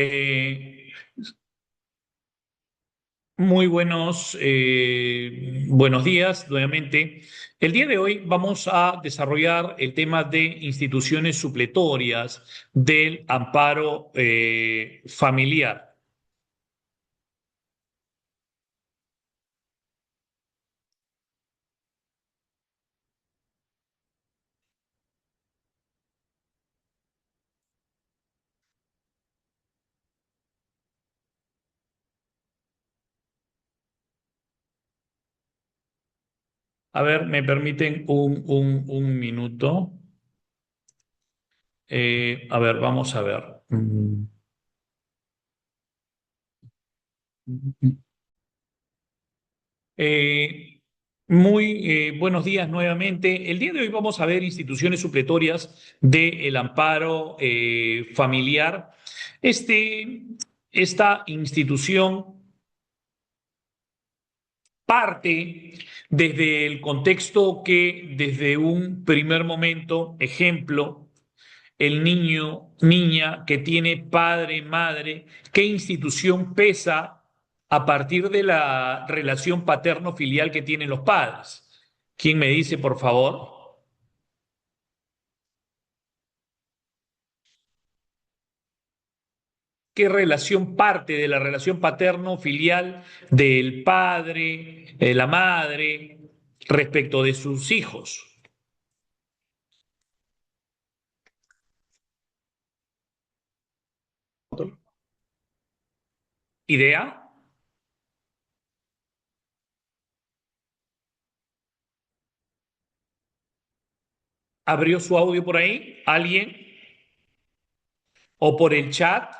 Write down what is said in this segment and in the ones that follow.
Eh, Muy buenos días nuevamente. El día de hoy vamos a desarrollar el tema de instituciones supletorias del amparo familiar. A ver, me permiten un minuto. A ver, vamos a ver. Eh, Buenos días nuevamente. El día de hoy vamos a ver instituciones supletorias del amparo familiar. Este, esta institución parte desde el contexto que desde un primer momento, ejemplo, el niño, niña que tiene padre, madre, qué institución pesa a partir de la relación paterno-filial que tienen los padres. ¿Quién me dice, por favor? ¿Qué relación parte de la relación paterno-filial del padre, de la madre, respecto de sus hijos? ¿Idea? ¿Abrió su audio por ahí? ¿Alguien? ¿O por el chat?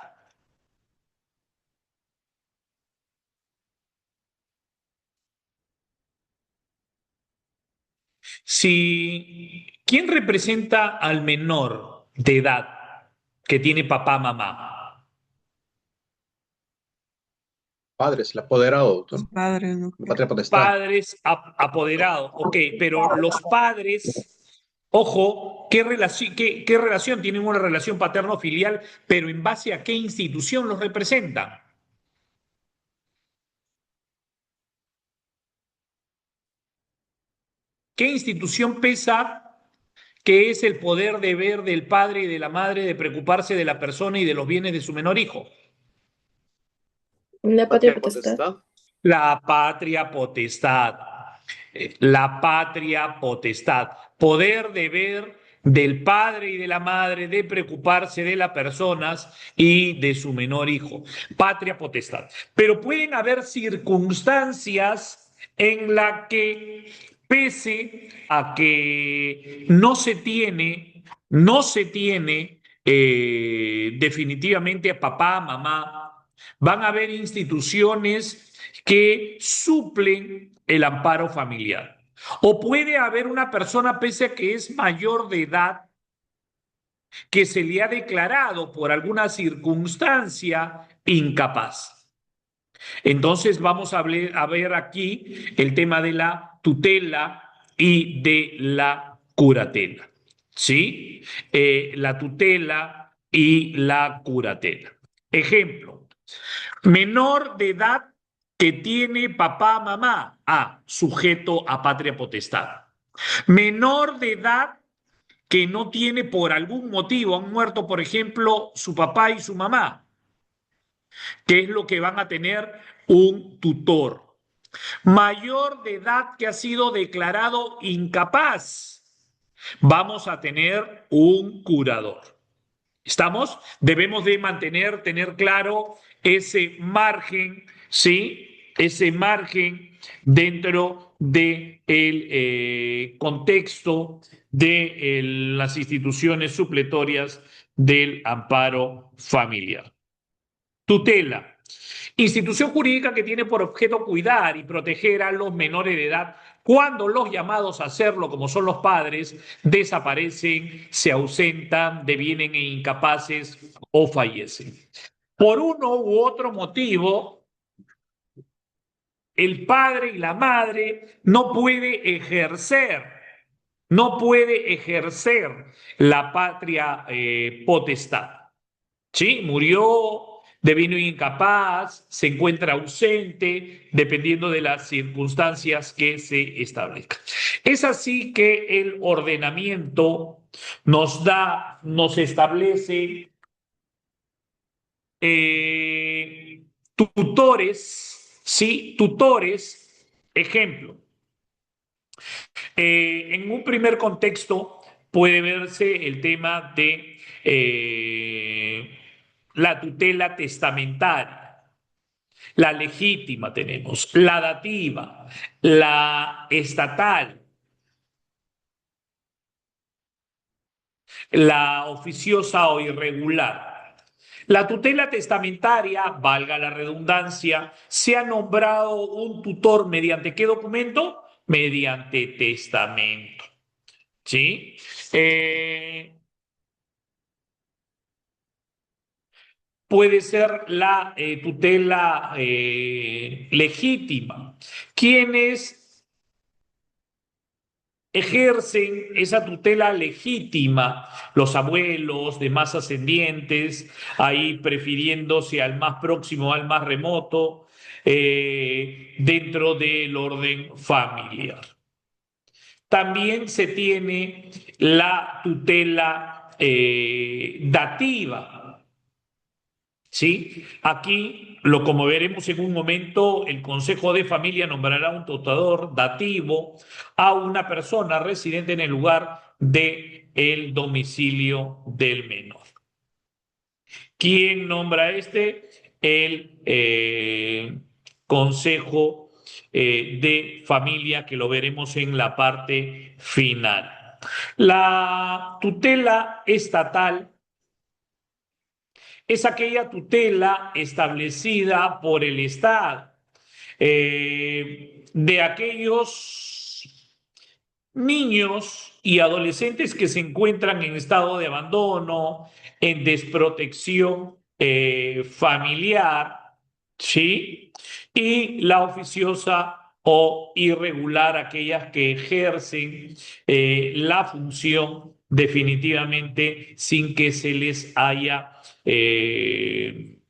Si, ¿quién representa al menor de edad que tiene papá, mamá? Padres, el apoderado, Los doctor. padres, La doctor. patria potestad. Padres apoderados, ok, pero los padres, ojo, ¿qué relación? Tienen una relación paterno-filial, pero ¿en base a qué institución los representan? ¿Qué institución pesa que es el poder deber del padre y de la madre de preocuparse de la persona y de los bienes de su menor hijo? La patria Patria potestad. potestad. La patria potestad. La patria potestad. Poder, deber del padre y de la madre de preocuparse de las personas y de su menor hijo. Patria potestad. Pero pueden haber circunstancias en las que, pese a que no se tiene definitivamente a papá, mamá, van a haber instituciones que suplen el amparo familiar. O puede haber una persona, pese a que es mayor de edad, que se le ha declarado por alguna circunstancia incapaz. Entonces vamos a ver aquí el tema de la tutela y de la curatela. ¿Sí? La tutela y la curatela. Ejemplo, menor de edad que tiene papá, mamá, sujeto a patria potestad. Menor de edad que no tiene por algún motivo, han muerto, por ejemplo, su papá y su mamá, que es lo que van a tener un tutor. Mayor de edad que ha sido declarado incapaz, vamos a tener un curador. ¿Estamos? Debemos de mantener, tener claro ese margen, ¿sí? Ese margen dentro del contexto de las instituciones supletorias del amparo familiar. Tutela. Institución jurídica que tiene por objeto cuidar y proteger a los menores de edad cuando los llamados a hacerlo, como son los padres, desaparecen, se ausentan, devienen incapaces o fallecen. Por uno u otro motivo, el padre y la madre no puede ejercer la patria potestad. ¿Sí? Murió devino incapaz, se encuentra ausente, dependiendo de las circunstancias que se establezcan. Es así que el ordenamiento nos establece tutores, ¿sí? Tutores, ejemplo. En un primer contexto puede verse el tema de la tutela testamentaria, la legítima tenemos, la dativa, la estatal, la oficiosa o irregular. La tutela testamentaria, valga la redundancia, se ha nombrado un tutor mediante ¿qué documento? Mediante testamento. ¿Sí? Puede ser la tutela legítima. Quienes ejercen esa tutela legítima, los abuelos, demás ascendientes, ahí prefiriéndose al más próximo, al más remoto, dentro del orden familiar. También se tiene la tutela dativa. ¿Sí? Aquí, como veremos en un momento, el Consejo de Familia nombrará un tutador dativo a una persona residente en el lugar del domicilio del menor. ¿Quién nombra este? El Consejo de Familia, que lo veremos en la parte final. La tutela estatal es aquella tutela establecida por el Estado de aquellos niños y adolescentes que se encuentran en estado de abandono, en desprotección familiar, ¿sí? Y la oficiosa o irregular, aquellas que ejercen la función definitivamente sin que se les haya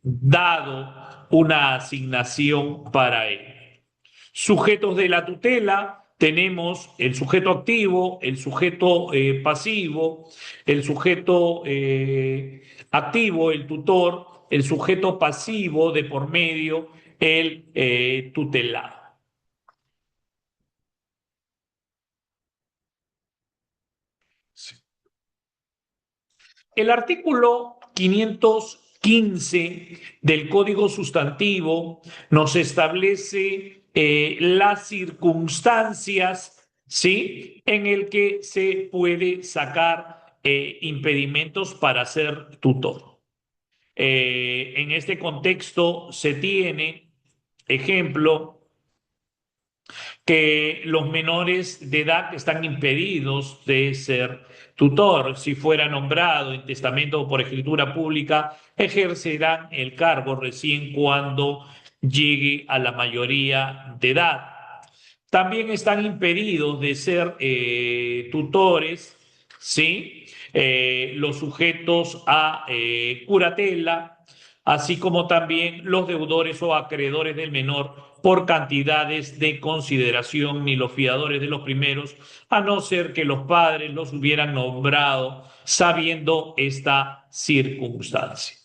dado una asignación para él. Sujetos de la tutela, tenemos el sujeto activo, el sujeto pasivo, el sujeto activo, el tutor, el sujeto pasivo de por medio, el tutelado. Sí. El artículo 515 del Código Sustantivo nos establece las circunstancias, ¿sí?, en el que se puede sacar impedimentos para ser tutor. En este contexto se tiene, ejemplo, que los menores de edad están impedidos de ser tutor. Si fuera nombrado en testamento o por escritura pública, ejercerán el cargo recién cuando llegue a la mayoría de edad. También están impedidos de ser tutores, ¿sí? Los sujetos a curatela, así como también los deudores o acreedores del menor por cantidades de consideración, ni los fiadores de los primeros, a no ser que los padres los hubieran nombrado sabiendo esta circunstancia.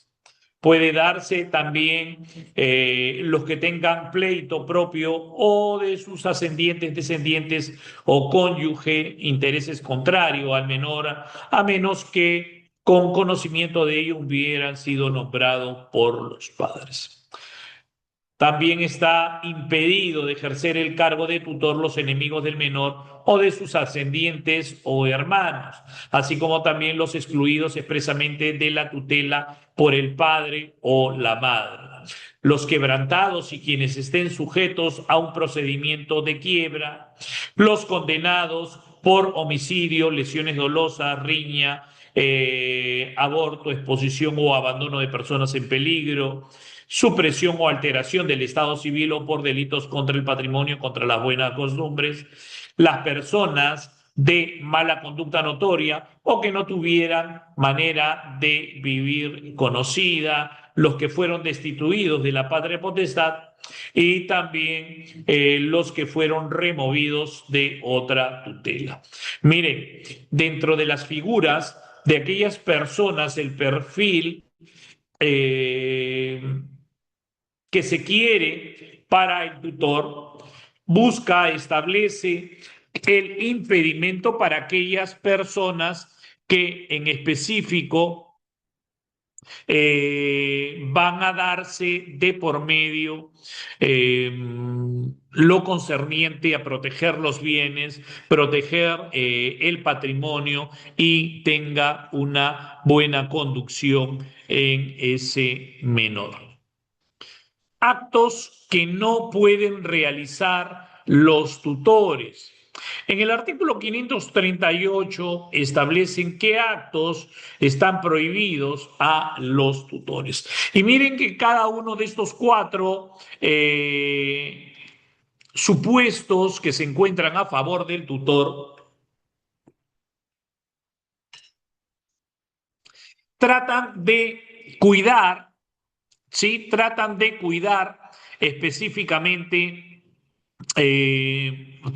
Puede darse también los que tengan pleito propio o de sus ascendientes, descendientes o cónyuge, intereses contrarios al menor, a menos que con conocimiento de ello hubieran sido nombrados por los padres. También está impedido de ejercer el cargo de tutor los enemigos del menor o de sus ascendientes o hermanos, así como también los excluidos expresamente de la tutela por el padre o la madre. Los quebrantados y quienes estén sujetos a un procedimiento de quiebra, los condenados por homicidio, lesiones dolosas, riña, aborto, exposición o abandono de personas en peligro, supresión o alteración del estado civil o por delitos contra el patrimonio, contra las buenas costumbres, las personas de mala conducta notoria o que no tuvieran manera de vivir conocida, los que fueron destituidos de la patria potestad y también los que fueron removidos de otra tutela. Miren, dentro de las figuras de aquellas personas, el perfil eh, que se quiere para el tutor busca, establece el impedimento para aquellas personas que en específico van a darse de por medio eh, lo concerniente a proteger los bienes, proteger el patrimonio y tenga una buena conducción en ese menor. Actos que no pueden realizar los tutores. En el artículo 538 establecen qué actos están prohibidos a los tutores. Y miren que cada uno de estos cuatro supuestos que se encuentran a favor del tutor tratan de cuidar, ¿sí? Tratan de cuidar específicamente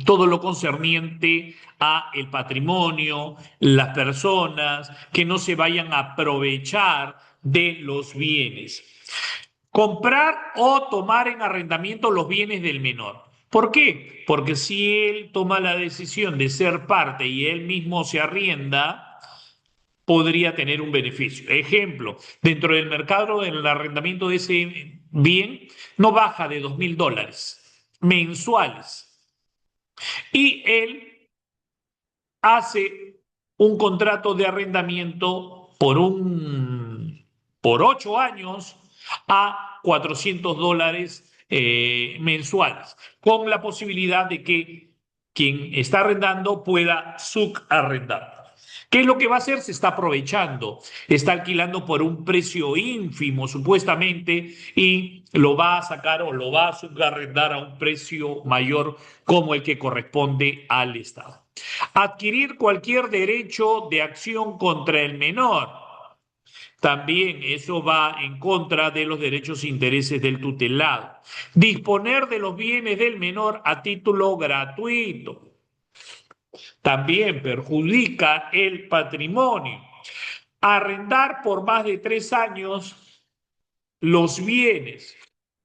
todo lo concerniente a el patrimonio, las personas, que no se vayan a aprovechar de los bienes. Comprar o tomar en arrendamiento los bienes del menor. ¿Por qué? Porque si él toma la decisión de ser parte y él mismo se arrienda, podría tener un beneficio. Ejemplo, dentro del mercado del arrendamiento de ese bien no baja de $2.000 mensuales y él hace un contrato de arrendamiento por 8 años a $400 mensuales, con la posibilidad de que quien está arrendando pueda subarrendar. ¿Qué es lo que va a hacer? Se está aprovechando, está alquilando por un precio ínfimo supuestamente y lo va a sacar o lo va a subarrendar a un precio mayor como el que corresponde al Estado. Adquirir cualquier derecho de acción contra el menor. También eso va en contra de los derechos e intereses del tutelado. Disponer de los bienes del menor a título gratuito. También perjudica el patrimonio. Arrendar por más de 3 años los bienes,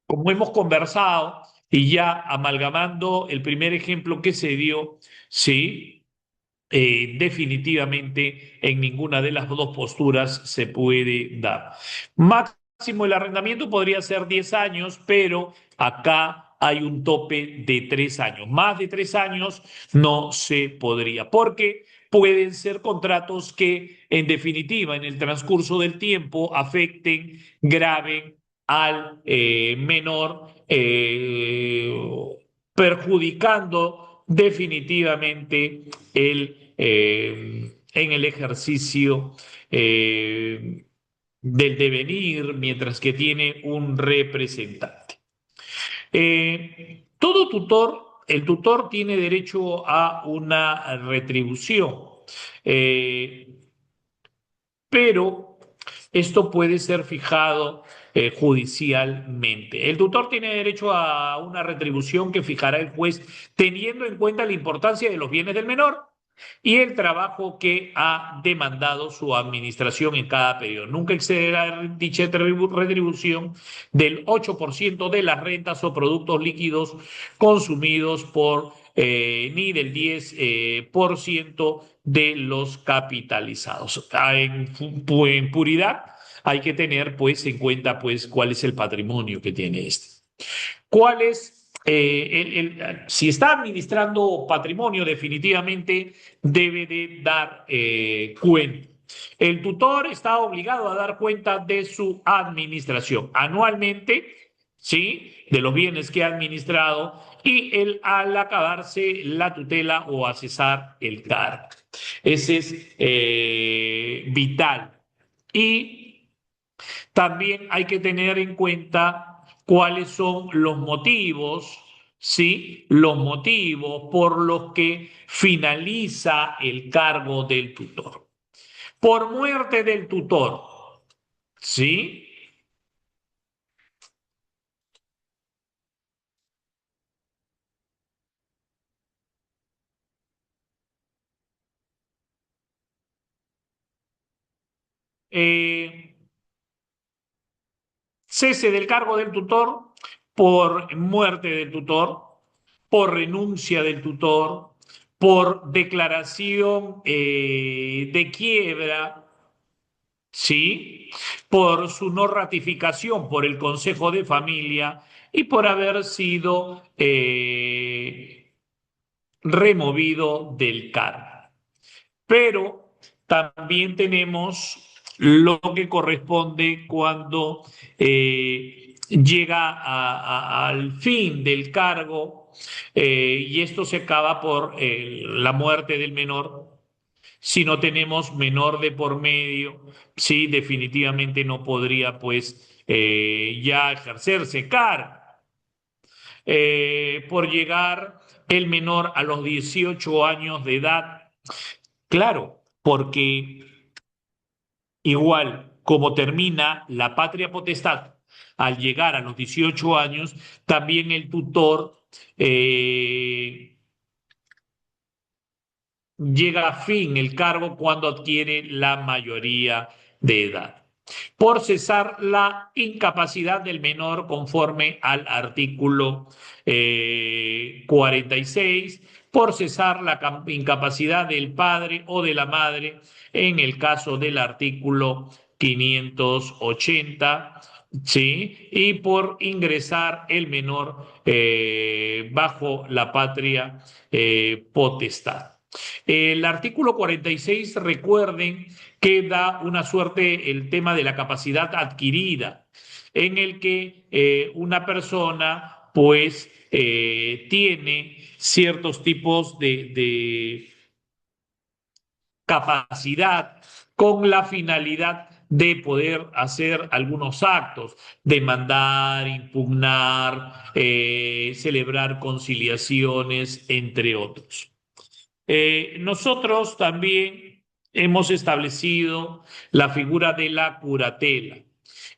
como hemos conversado, y ya amalgamando el primer ejemplo que se dio, sí, definitivamente en ninguna de las dos posturas se puede dar. Máximo el arrendamiento podría ser 10 años, pero acá hay un tope de 3 años. Más de 3 años no se podría, porque pueden ser contratos que en definitiva en el transcurso del tiempo afecten, graven al menor, perjudicando definitivamente en el ejercicio del devenir mientras que tiene un representante. Todo tutor, el tutor tiene derecho a una retribución, eh, pero esto puede ser fijado judicialmente. El tutor tiene derecho a una retribución que fijará el juez teniendo en cuenta la importancia de los bienes del menor y el trabajo que ha demandado su administración en cada periodo. Nunca excederá dicha retribución del 8% de las rentas o productos líquidos consumidos ni del 10% de los capitalizados. En puridad hay que tener pues en cuenta pues cuál es el patrimonio que tiene este. ¿Cuál es si está administrando patrimonio, definitivamente debe de dar cuenta. El tutor está obligado a dar cuenta de su administración anualmente, ¿sí? De los bienes que ha administrado y al acabarse la tutela o a cesar el cargo. Ese es vital. Y también hay que tener en cuenta cuáles son los motivos, ¿sí? Los motivos por los que finaliza el cargo del tutor. Por muerte del tutor, ¿sí? eh, cese del cargo del tutor por muerte del tutor, por renuncia del tutor, por declaración de quiebra, ¿sí? Por su no ratificación por el Consejo de Familia y por haber sido removido del cargo. Pero también tenemos lo que corresponde cuando llega al fin del cargo y esto se acaba por la muerte del menor. Si no tenemos menor de por medio, sí, definitivamente no podría pues ya ejercerse cargo. Por llegar el menor a los 18 años de edad. Claro, porque igual como termina la patria potestad al llegar a los 18 años, también el tutor llega a fin el cargo cuando adquiere la mayoría de edad. Por cesar la incapacidad del menor conforme al artículo 46, por cesar la incapacidad del padre o de la madre en el caso del artículo 580, ¿sí? Y por ingresar el menor bajo la patria potestad. El artículo 46, recuerden que da una suerte el tema de la capacidad adquirida, en el que una persona pues tiene ciertos tipos de capacidad con la finalidad de poder hacer algunos actos, demandar, impugnar, celebrar conciliaciones, entre otros. Nosotros también hemos establecido la figura de la curatela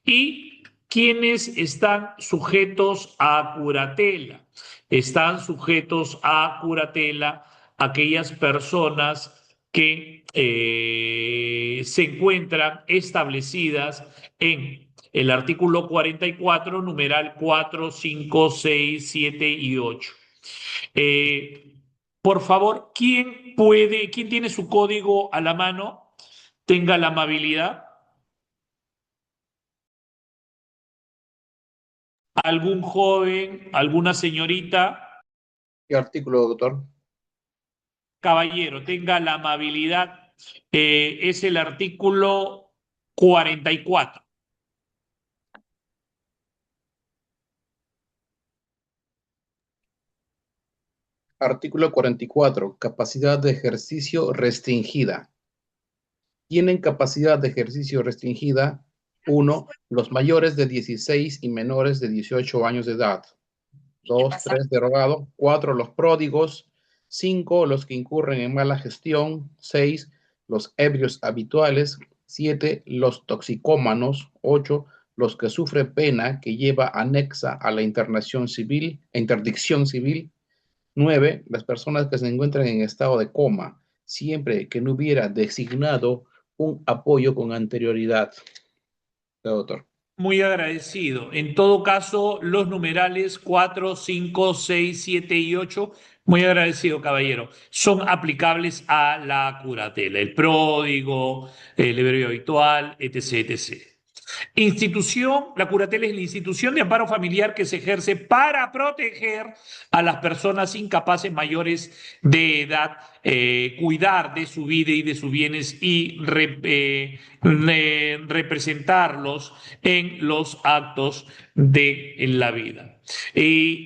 y quienes están sujetos a curatela. Están sujetos a curatela aquellas personas que se encuentran establecidas en el artículo 44, numeral 4, 5, 6, 7 y 8. Eh, por favor, quién tiene su código a la mano? Tenga la amabilidad. ¿Algún joven, alguna señorita? ¿Qué artículo, doctor? Caballero, tenga la amabilidad. Es el artículo 44. Artículo 44. Capacidad de ejercicio restringida. Tienen capacidad de ejercicio restringida: 1. Los mayores de 16 y menores de 18 años de edad. 2, 3, derogado. 4, los pródigos. 5, los que incurren en mala gestión. 6, los ebrios habituales. 7, los toxicómanos. 8, los que sufren pena que lleva anexa a la interdicción civil. 9, las personas que se encuentran en estado de coma, siempre que no hubiera designado un apoyo con anterioridad. Doctor. Muy agradecido. En todo caso, los numerales 4, 5, 6, 7 y 8, muy agradecido, caballero, son aplicables a la curatela, el pródigo, el ebrio habitual, etc., etc. Institución, la curatela es la institución de amparo familiar que se ejerce para proteger a las personas incapaces mayores de edad, cuidar de su vida y de sus bienes y representarlos en los actos de la vida.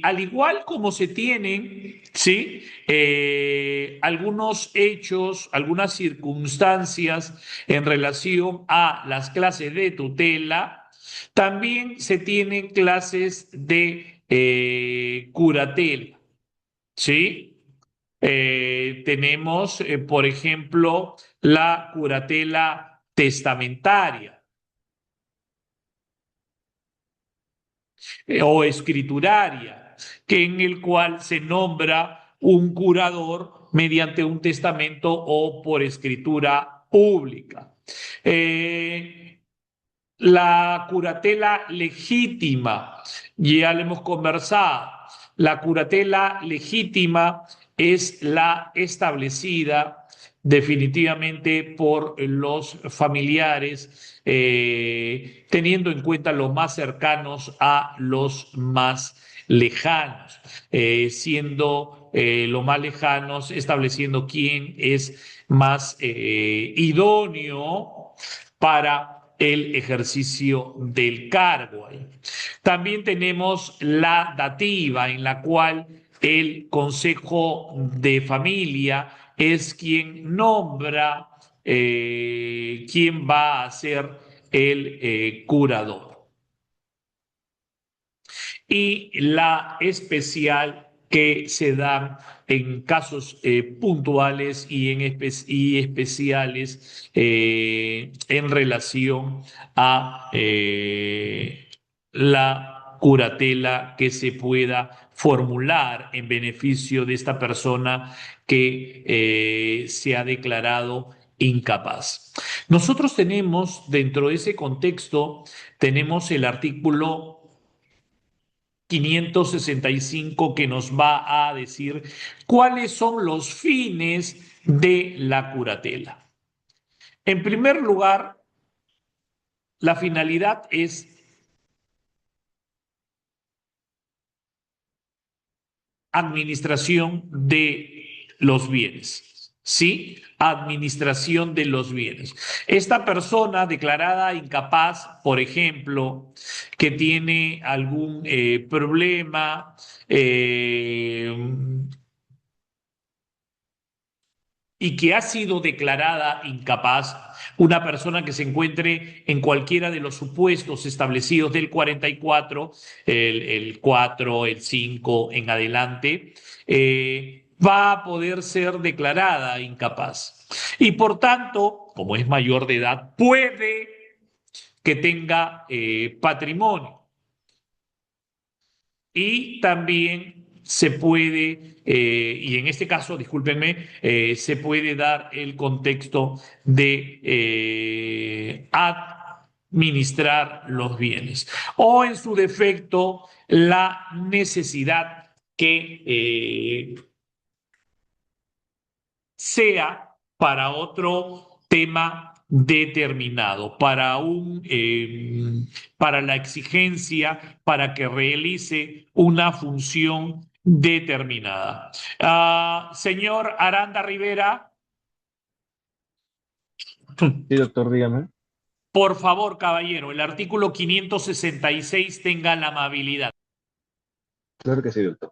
Al igual como se tienen, ¿sí? Algunos hechos, algunas circunstancias en relación a las clases de tutela, también se tienen clases de curatela, ¿sí? Tenemos, por ejemplo, la curatela testamentaria o escrituraria, que en el cual se nombra un curador mediante un testamento o por escritura pública. La curatela legítima, ya lo hemos conversado. La curatela legítima es la establecida definitivamente por los familiares, teniendo en cuenta los más cercanos a los más lejanos, siendo los más lejanos, estableciendo quién es más idóneo para el ejercicio del cargo. También tenemos la dativa, en la cual el Consejo de Familia es quien nombra quién va a ser el curador. Y la especial que se da en casos puntuales y especiales en relación a la curatela que se pueda formular en beneficio de esta persona que se ha declarado incapaz. Nosotros tenemos, dentro de ese contexto, tenemos el artículo 565 que nos va a decir cuáles son los fines de la curatela. En primer lugar, la finalidad es administración de los bienes. ¿Sí? Administración de los bienes. Esta persona declarada incapaz, por ejemplo, que tiene algún problema, y que ha sido declarada incapaz, una persona que se encuentre en cualquiera de los supuestos establecidos del 44, el 4, el 5 en adelante, va a poder ser declarada incapaz. Y por tanto, como es mayor de edad, puede que tenga patrimonio. Y también se puede, y en este caso, discúlpenme, se puede dar el contexto de administrar los bienes. O en su defecto, la necesidad que sea para otro tema determinado, para la exigencia, para que realice una función determinada. Señor Aranda Rivera, Sí, doctor, dígame. por favor, caballero, el artículo 566 tenga la amabilidad. Claro que sí, doctor.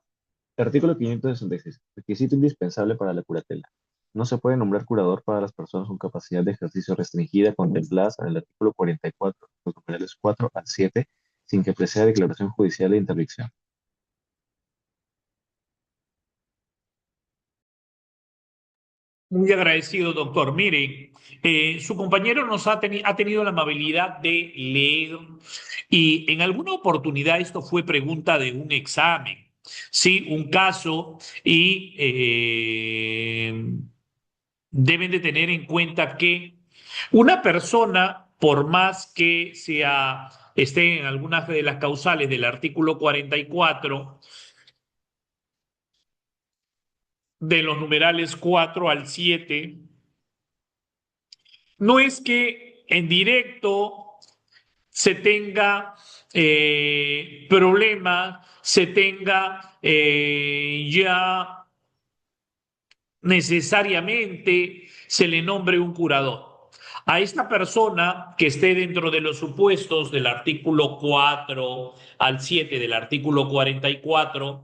Artículo 566. Requisito indispensable para la curatela. No se puede nombrar curador para las personas con capacidad de ejercicio restringida contempladas en el artículo 44, los numerales 4 al 7, sin que preceda declaración judicial de interdicción. Muy agradecido, doctor. Mire, su compañero ha tenido la amabilidad de leer y en alguna oportunidad esto fue pregunta de un examen, sí, un caso y deben de tener en cuenta que una persona, por más que esté en algunas de las causales del artículo 44, de los numerales 4 al 7, no es que en directo se tenga problema, se tenga ya necesariamente se le nombre un curador. A esta persona que esté dentro de los supuestos del artículo 4 al 7 del artículo 44,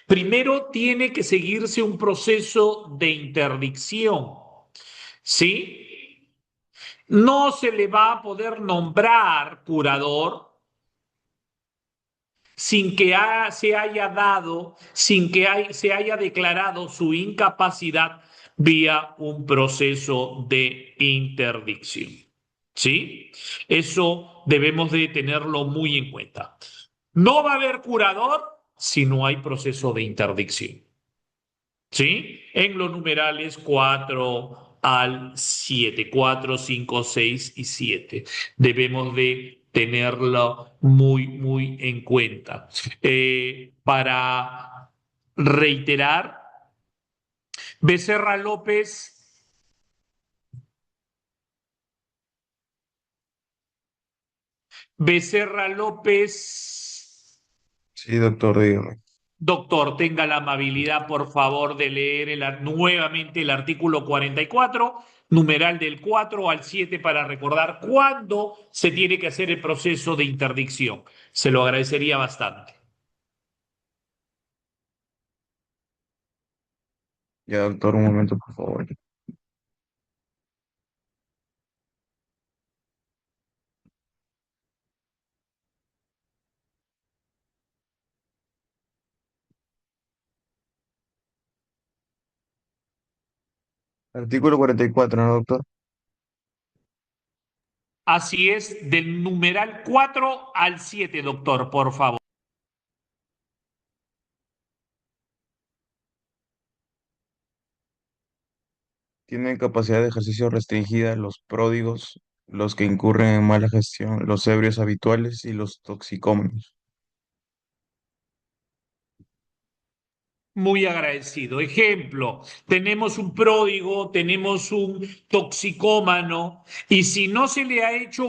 primero tiene que seguirse un proceso de interdicción, ¿sí? No se le va a poder nombrar curador sin que se haya dado, sin que se haya declarado su incapacidad vía un proceso de interdicción. ¿Sí? Eso debemos de tenerlo muy en cuenta. No va a haber curador si no hay proceso de interdicción. ¿Sí? En los numerales 4 al 7, 4, 5, 6 y 7. Debemos de tenerlo muy, muy en cuenta. Para reiterar, Becerra López, Becerra López, Sí, doctor, dígame. doctor, tenga la amabilidad, por favor, de leer nuevamente el artículo 44, numeral del 4 al 7, para recordar cuándo se tiene que hacer el proceso de interdicción. Se lo agradecería bastante. Ya, doctor, un momento, por favor. Artículo 44, ¿no, doctor? Así es, del numeral 4 al 7, doctor, por favor. Tienen capacidad de ejercicio restringida los pródigos, los que incurren en mala gestión, los ebrios habituales y los toxicómanos. Muy agradecido. Ejemplo, tenemos un pródigo, tenemos un toxicómano, y si no se le ha hecho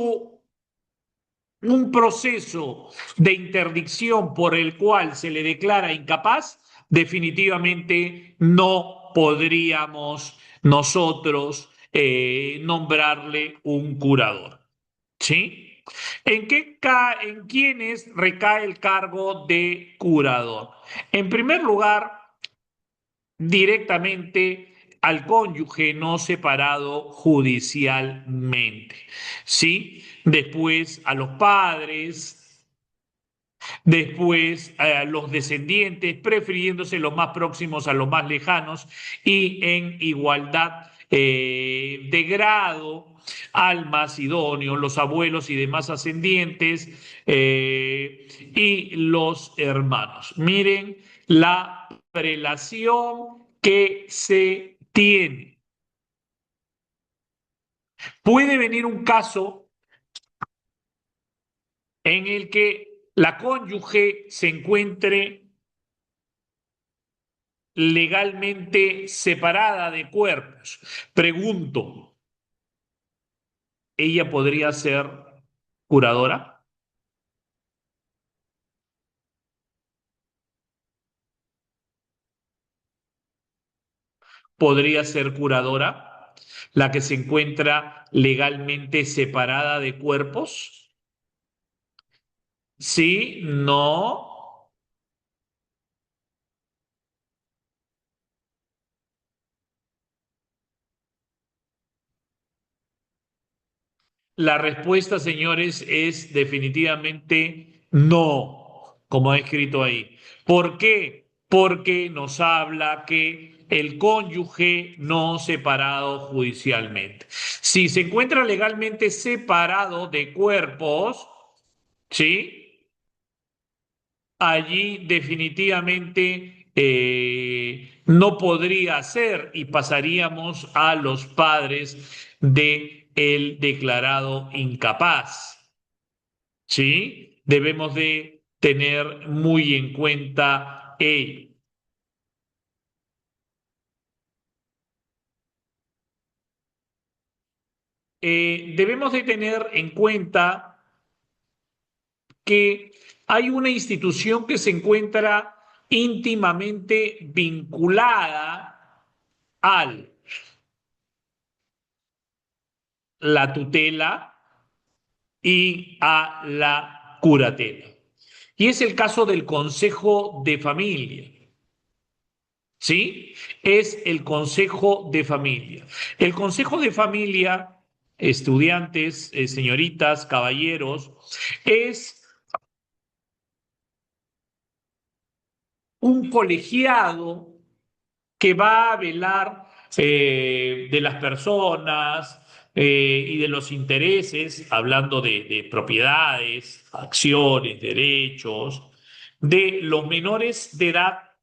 un proceso de interdicción por el cual se le declara incapaz, definitivamente no podríamos nosotros nombrarle un curador. ¿Sí? ¿En quiénes recae el cargo de curador? En primer lugar, directamente al cónyuge no separado judicialmente, ¿sí? Después a los padres, después a los descendientes, prefiriéndose los más próximos a los más lejanos, y en igualdad de grado al más idóneo, los abuelos y demás ascendientes, y los hermanos. Miren la prelación que se tiene. Puede venir un caso en el que la cónyuge se encuentre legalmente separada de cuerpos. Pregunto, ¿ella podría ser curadora? ¿Podría ser curadora la que se encuentra legalmente separada de cuerpos? Sí, no. La respuesta, señores, es definitivamente no, como ha escrito ahí. ¿Por qué? Porque nos habla que el cónyuge no separado judicialmente. Si se encuentra legalmente separado de cuerpos, ¿sí? Allí definitivamente no podría ser, y pasaríamos a los padres de el declarado incapaz. ¿Sí? Debemos de tener muy en cuenta ello. Debemos de tener en cuenta que hay una institución que se encuentra íntimamente vinculada a la tutela y a la curatela. Y es el caso del Consejo de Familia. ¿Sí? Es el Consejo de Familia. El Consejo de Familia, estudiantes, señoritas, caballeros, es un colegiado que va a velar de las personas y de los intereses, hablando de propiedades, acciones, derechos, de los menores de edad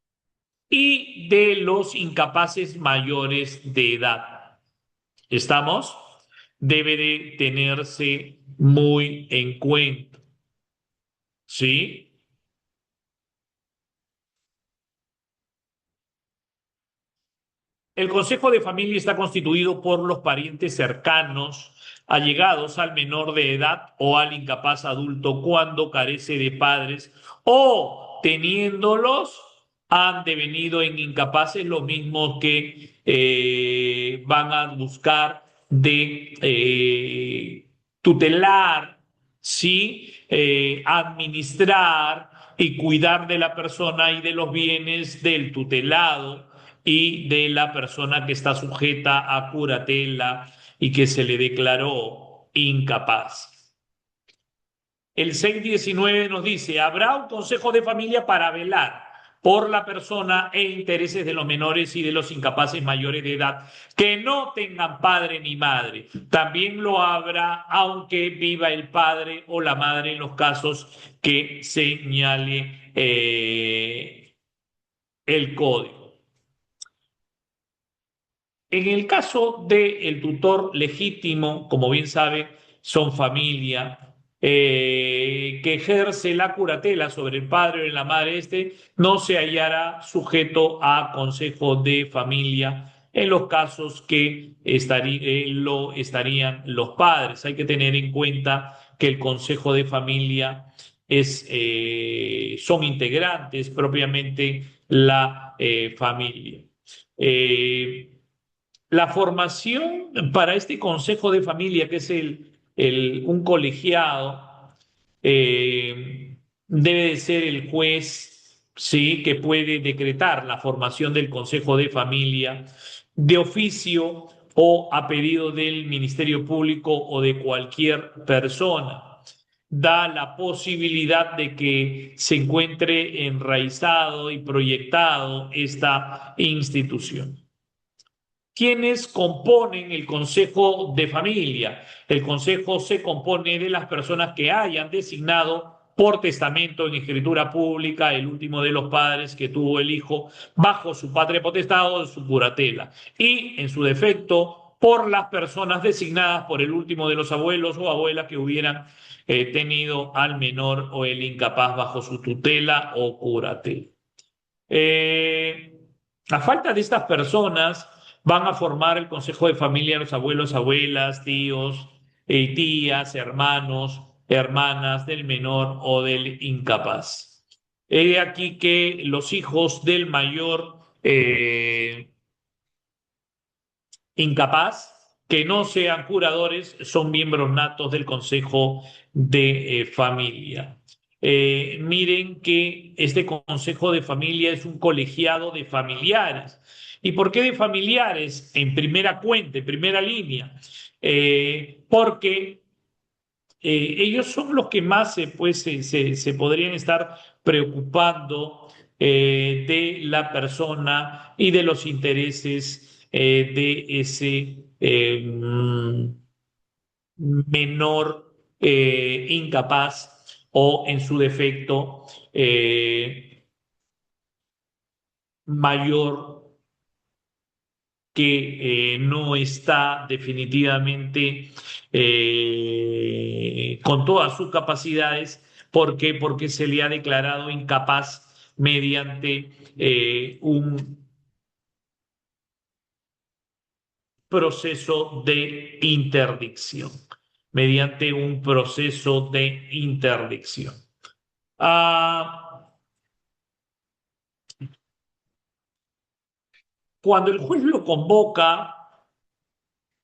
y de los incapaces mayores de edad. ¿Estamos? Debe de tenerse muy en cuenta, ¿sí? El consejo de familia está constituido por los parientes cercanos, allegados al menor de edad o al incapaz adulto cuando carece de padres o teniéndolos han devenido en incapaces, lo mismo que van a buscar de tutelar, ¿sí? Administrar y cuidar de la persona y de los bienes del tutelado y de la persona que está sujeta a curatela y que se le declaró incapaz. El 619 nos dice, habrá un consejo de familia para velar por la persona e intereses de los menores y de los incapaces mayores de edad que no tengan padre ni madre. También lo habrá aunque viva el padre o la madre en los casos que señale el código. En el caso del tutor legítimo, como bien sabe, son familia que ejerce la curatela sobre el padre o la madre no se hallará sujeto a consejo de familia en los casos que lo estarían los padres. Hay que tener en cuenta que el consejo de familia son integrantes propiamente la familia. Eh, la formación para este consejo de familia, que es un colegiado, debe de ser el juez, ¿sí? Que puede decretar la formación del consejo de familia de oficio o a pedido del Ministerio Público o de cualquier persona. Da la posibilidad de que se encuentre enraizado y proyectado esta institución. ¿Quiénes componen el consejo de familia? El consejo se compone de las personas que hayan designado por testamento en escritura pública el último de los padres que tuvo el hijo bajo su patria potestad o su curatela y, en su defecto, por las personas designadas por el último de los abuelos o abuelas que hubieran tenido al menor o el incapaz bajo su tutela o curatela. A falta de estas personas, van a formar el consejo de familia los abuelos, abuelas, tíos, tías, hermanos, hermanas del menor o del incapaz. He aquí que los hijos del mayor incapaz, que no sean curadores, son miembros natos del consejo de familia. Miren que este consejo de familia es un colegiado de familiares. ¿Y por qué de familiares? En primera cuenta, en primera línea. Porque ellos son los que más se podrían estar preocupando de la persona y de los intereses de ese menor incapaz o en su defecto mayor que no está definitivamente con todas sus capacidades. ¿Por qué? Porque se le ha declarado incapaz mediante un proceso de interdicción. Mediante un proceso de interdicción. Cuando el juez lo convoca,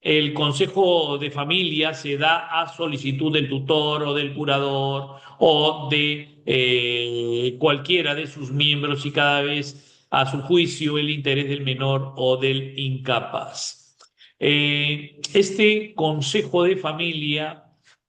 el consejo de familia se da a solicitud del tutor o del curador o de cualquiera de sus miembros y cada vez a su juicio el interés del menor o del incapaz. Este consejo de familia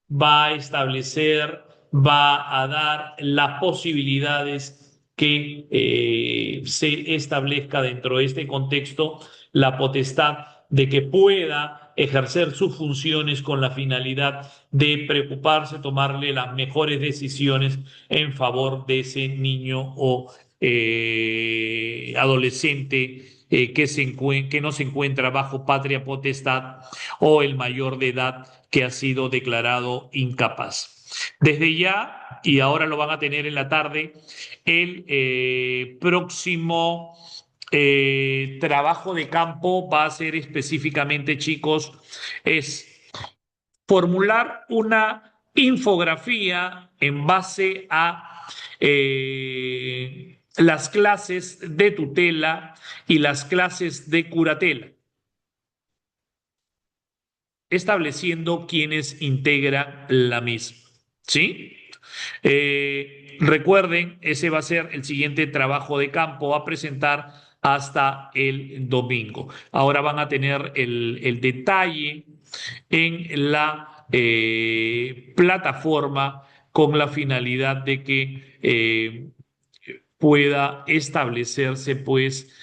va a establecer, va a dar las posibilidades que se establezca dentro de este contexto la potestad de que pueda ejercer sus funciones con la finalidad de preocuparse, tomarle las mejores decisiones en favor de ese niño o adolescente que no se encuentra bajo patria potestad o el mayor de edad que ha sido declarado incapaz. Desde ya, y ahora lo van a tener en la tarde, el próximo trabajo de campo va a ser específicamente, chicos, es formular una infografía en base a las clases de tutela y las clases de curatela, estableciendo quiénes integran la misma. ¿Sí? Recuerden, ese va a ser el siguiente trabajo de campo a presentar hasta el domingo. Ahora van a tener el detalle en la plataforma con la finalidad de que pueda establecerse, pues,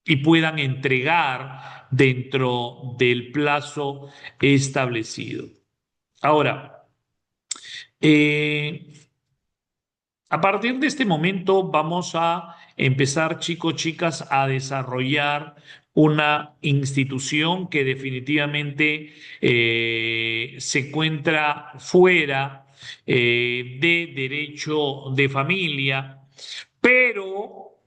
y puedan entregar dentro del plazo establecido. Ahora, a partir de este momento vamos a empezar, chicos, chicas, a desarrollar una institución que definitivamente se encuentra fuera de derecho de familia, pero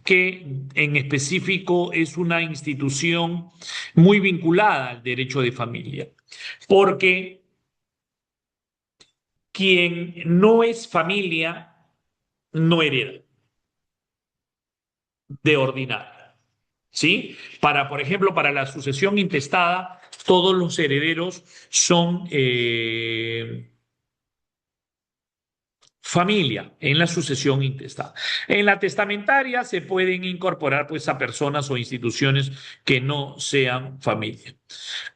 que en específico es una institución muy vinculada al derecho de familia, porque quien no es familia no hereda de ordinario. ¿Sí? Por ejemplo, para la sucesión intestada, todos los herederos son familia en la sucesión intestada. En la testamentaria se pueden incorporar pues a personas o instituciones que no sean familia.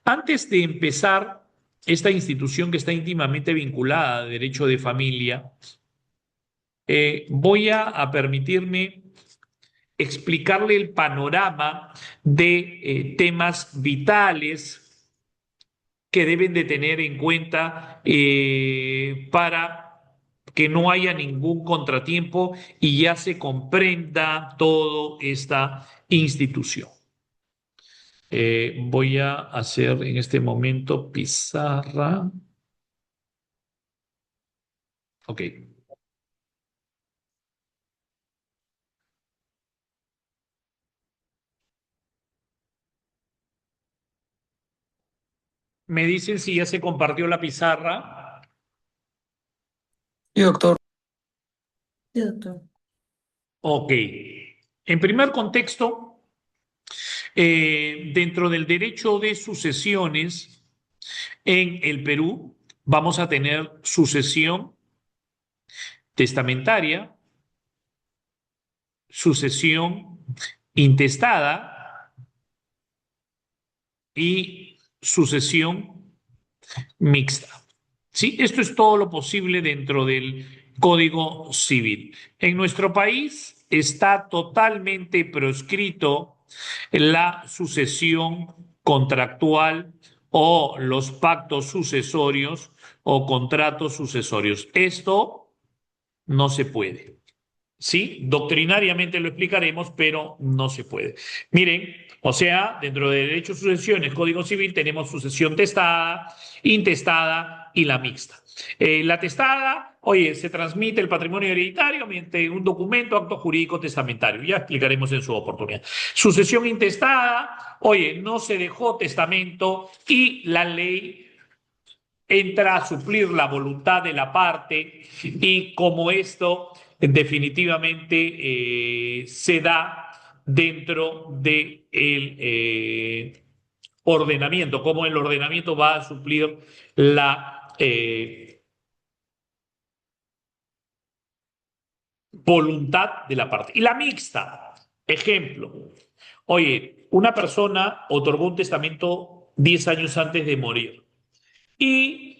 Antes de empezar esta institución que está íntimamente vinculada al derecho de familia, voy a permitirme explicarle el panorama de temas vitales que deben de tener en cuenta para que no haya ningún contratiempo y ya se comprenda toda esta institución. Voy a hacer en este momento pizarra. Ok. Me dicen si ya se compartió la pizarra. Sí, doctor. Sí, doctor. Ok. En primer contexto, dentro del derecho de sucesiones en el Perú, vamos a tener sucesión testamentaria, sucesión intestada y sucesión mixta. ¿Sí? Esto es todo lo posible dentro del Código Civil. En nuestro país está totalmente proscrito la sucesión contractual o los pactos sucesorios o contratos sucesorios. Esto no se puede. Sí, doctrinariamente lo explicaremos, pero no se puede. Miren, o sea, dentro de derecho de sucesiones, Código Civil, tenemos sucesión testada, intestada y la mixta. La testada, oye, se transmite el patrimonio hereditario mediante un documento, acto jurídico testamentario. Ya explicaremos en su oportunidad. Sucesión intestada, oye, no se dejó testamento y la ley entra a suplir la voluntad de la parte y como esto definitivamente se da dentro del ordenamiento, como el ordenamiento va a suplir la voluntad de la parte. Y la mixta, ejemplo, oye, una persona otorgó un testamento 10 años antes de morir y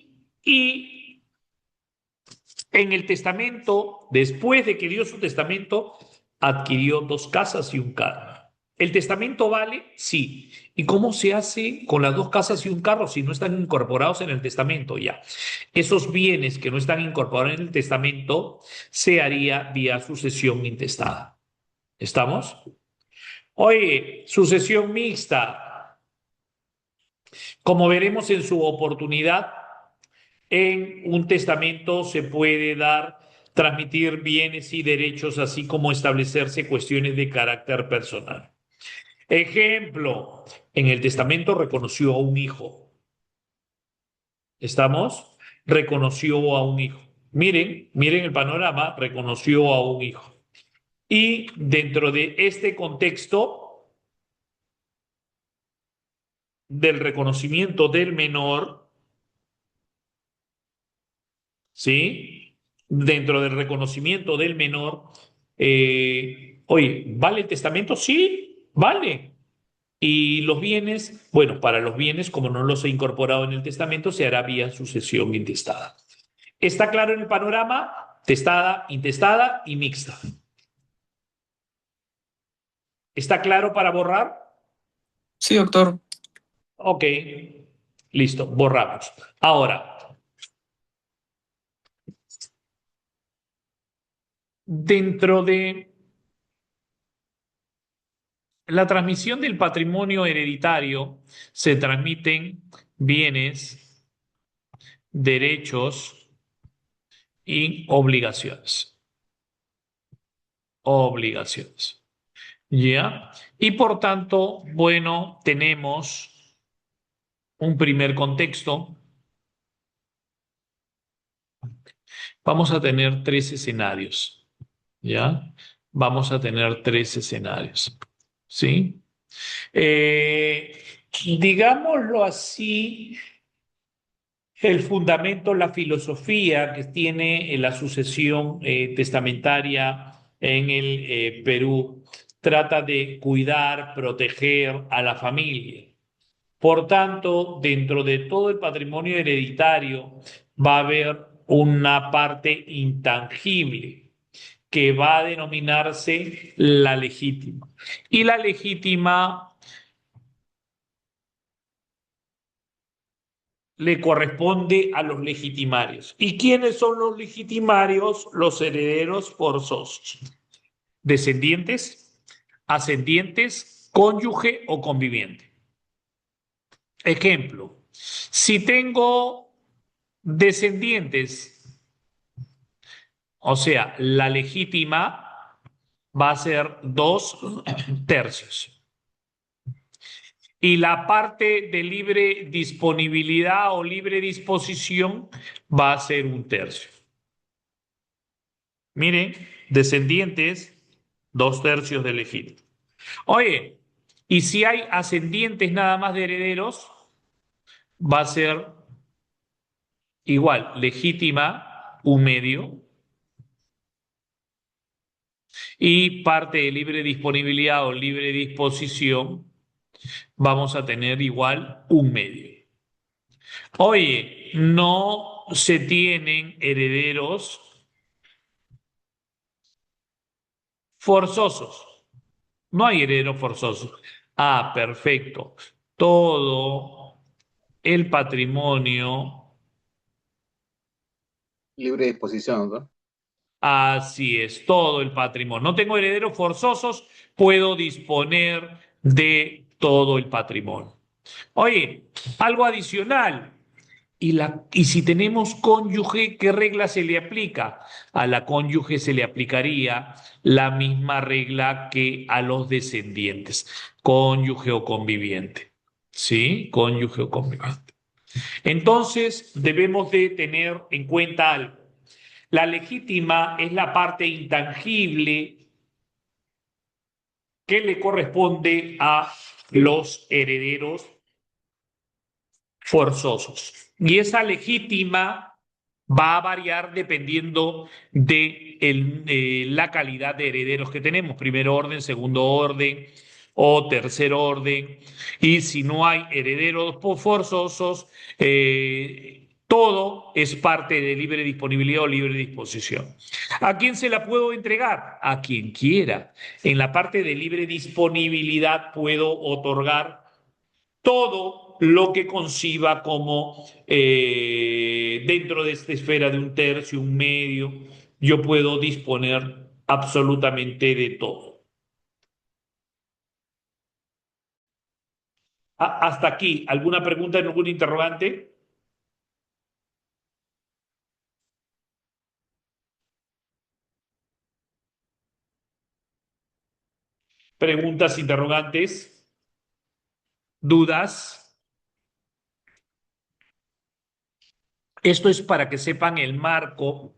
en el testamento, después de que dio su testamento, adquirió 2 casas y un carro. ¿El testamento vale? Sí. ¿Y cómo se hace con las dos casas y un carro si no están incorporados en el testamento ya? Esos bienes que no están incorporados en el testamento se haría vía sucesión intestada. ¿Estamos? Oye, sucesión mixta. Como veremos en su oportunidad, en un testamento se puede transmitir bienes y derechos, así como establecerse cuestiones de carácter personal. Ejemplo, en el testamento reconoció a un hijo. ¿Estamos? Reconoció a un hijo. Miren el panorama, reconoció a un hijo. Y dentro de este contexto del reconocimiento del menor, ¿sí? Dentro del reconocimiento del menor, oye, ¿vale el testamento? Sí, vale. Y los bienes, bueno, para los bienes, como no los he incorporado en el testamento, se hará vía sucesión intestada. ¿Está claro en el panorama? Testada, intestada y mixta. ¿Está claro para borrar? Sí, doctor. Ok, listo, borramos. Ahora, dentro de la transmisión del patrimonio hereditario, se transmiten bienes, derechos y obligaciones. Obligaciones. ¿Ya? Y por tanto, bueno, tenemos un primer contexto. Vamos a tener tres escenarios. ¿Ya? Vamos a tener tres escenarios. ¿Sí? Eh, digámoslo así, el fundamento, la filosofía que tiene la sucesión testamentaria en el Perú trata de cuidar, proteger a la familia. Por tanto, dentro de todo el patrimonio hereditario va a haber una parte intangible que va a denominarse la legítima. Y la legítima le corresponde a los legitimarios. ¿Y quiénes son los legitimarios? Los herederos forzosos. Descendientes, ascendientes, cónyuge o conviviente. Ejemplo, si tengo descendientes, o sea, la legítima va a ser 2/3. Y la parte de libre disponibilidad o libre disposición va a ser 1/3. Miren, descendientes, 2/3 de legítimo. Oye, y si hay ascendientes nada más de herederos, va a ser igual, legítima, 1/2, y parte de libre disponibilidad o libre disposición, vamos a tener igual 1/2. Oye, no se tienen herederos forzosos. No hay herederos forzosos. Ah, perfecto. Todo el patrimonio, Libre disposición, ¿no? así es, todo el patrimonio. No tengo herederos forzosos, puedo disponer de todo el patrimonio. Oye, algo adicional. Y si tenemos cónyuge, ¿qué regla se le aplica? A la cónyuge se le aplicaría la misma regla que a los descendientes, cónyuge o conviviente. ¿Sí? Cónyuge o conviviente. Entonces, debemos de tener en cuenta algo. La legítima es la parte intangible que le corresponde a los herederos forzosos. Y esa legítima va a variar dependiendo de la calidad de herederos que tenemos, primer orden, segundo orden o tercer orden. Y si no hay herederos forzosos, Todo es parte de libre disponibilidad o libre disposición. ¿A quién se la puedo entregar? A quien quiera. En la parte de libre disponibilidad puedo otorgar todo lo que conciba como dentro de esta esfera de un tercio, un medio, yo puedo disponer absolutamente de todo. Hasta aquí, ¿alguna pregunta, algún interrogante? ¿Preguntas, interrogantes, dudas? Esto es para que sepan el marco.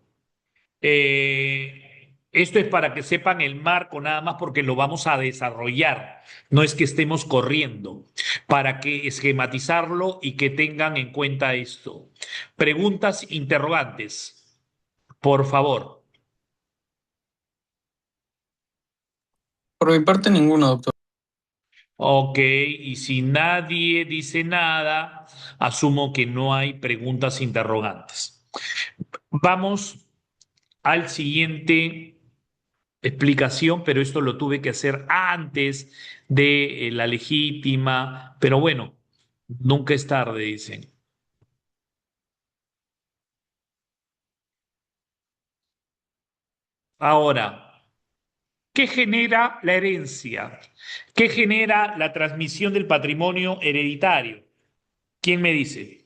Esto es para que sepan el marco nada más porque lo vamos a desarrollar. No es que estemos corriendo, para que esquematizarlo y que tengan en cuenta esto. Preguntas, interrogantes, por favor. Por mi parte, ninguno, doctor. Ok, y si nadie dice nada, asumo que no hay preguntas, interrogantes. Vamos al siguiente explicación, pero esto lo tuve que hacer antes de la legítima, pero bueno, nunca es tarde, dicen. Ahora, ¿qué genera la herencia? ¿Qué genera la transmisión del patrimonio hereditario? ¿Quién me dice?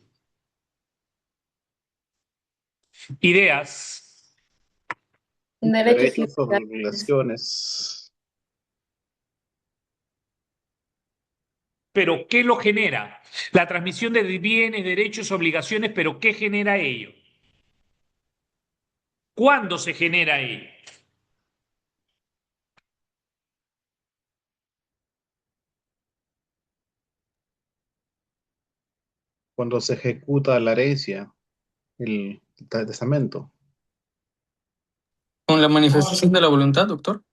Ideas. Derechos y Derechos, obligaciones. ¿Pero qué lo genera? La transmisión de bienes, derechos, obligaciones, pero ¿qué genera ello? ¿Cuándo se genera ello? Cuando se ejecuta la herencia, el testamento. Con la manifestación de la voluntad, doctor.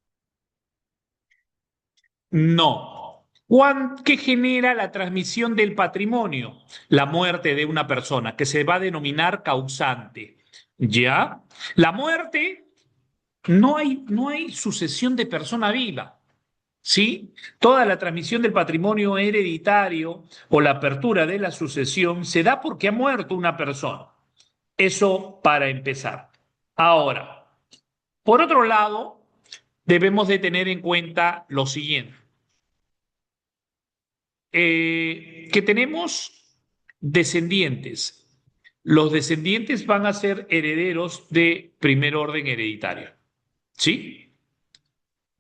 No. ¿Qué genera la transmisión del patrimonio? La muerte de una persona, que se va a denominar causante. ¿Ya? La muerte, no hay sucesión de persona viva. ¿Sí? Toda la transmisión del patrimonio hereditario o la apertura de la sucesión se da porque ha muerto una persona. Eso para empezar. Ahora, por otro lado, debemos de tener en cuenta lo siguiente. Que tenemos descendientes. Los descendientes van a ser herederos de primer orden hereditario. ¿Sí?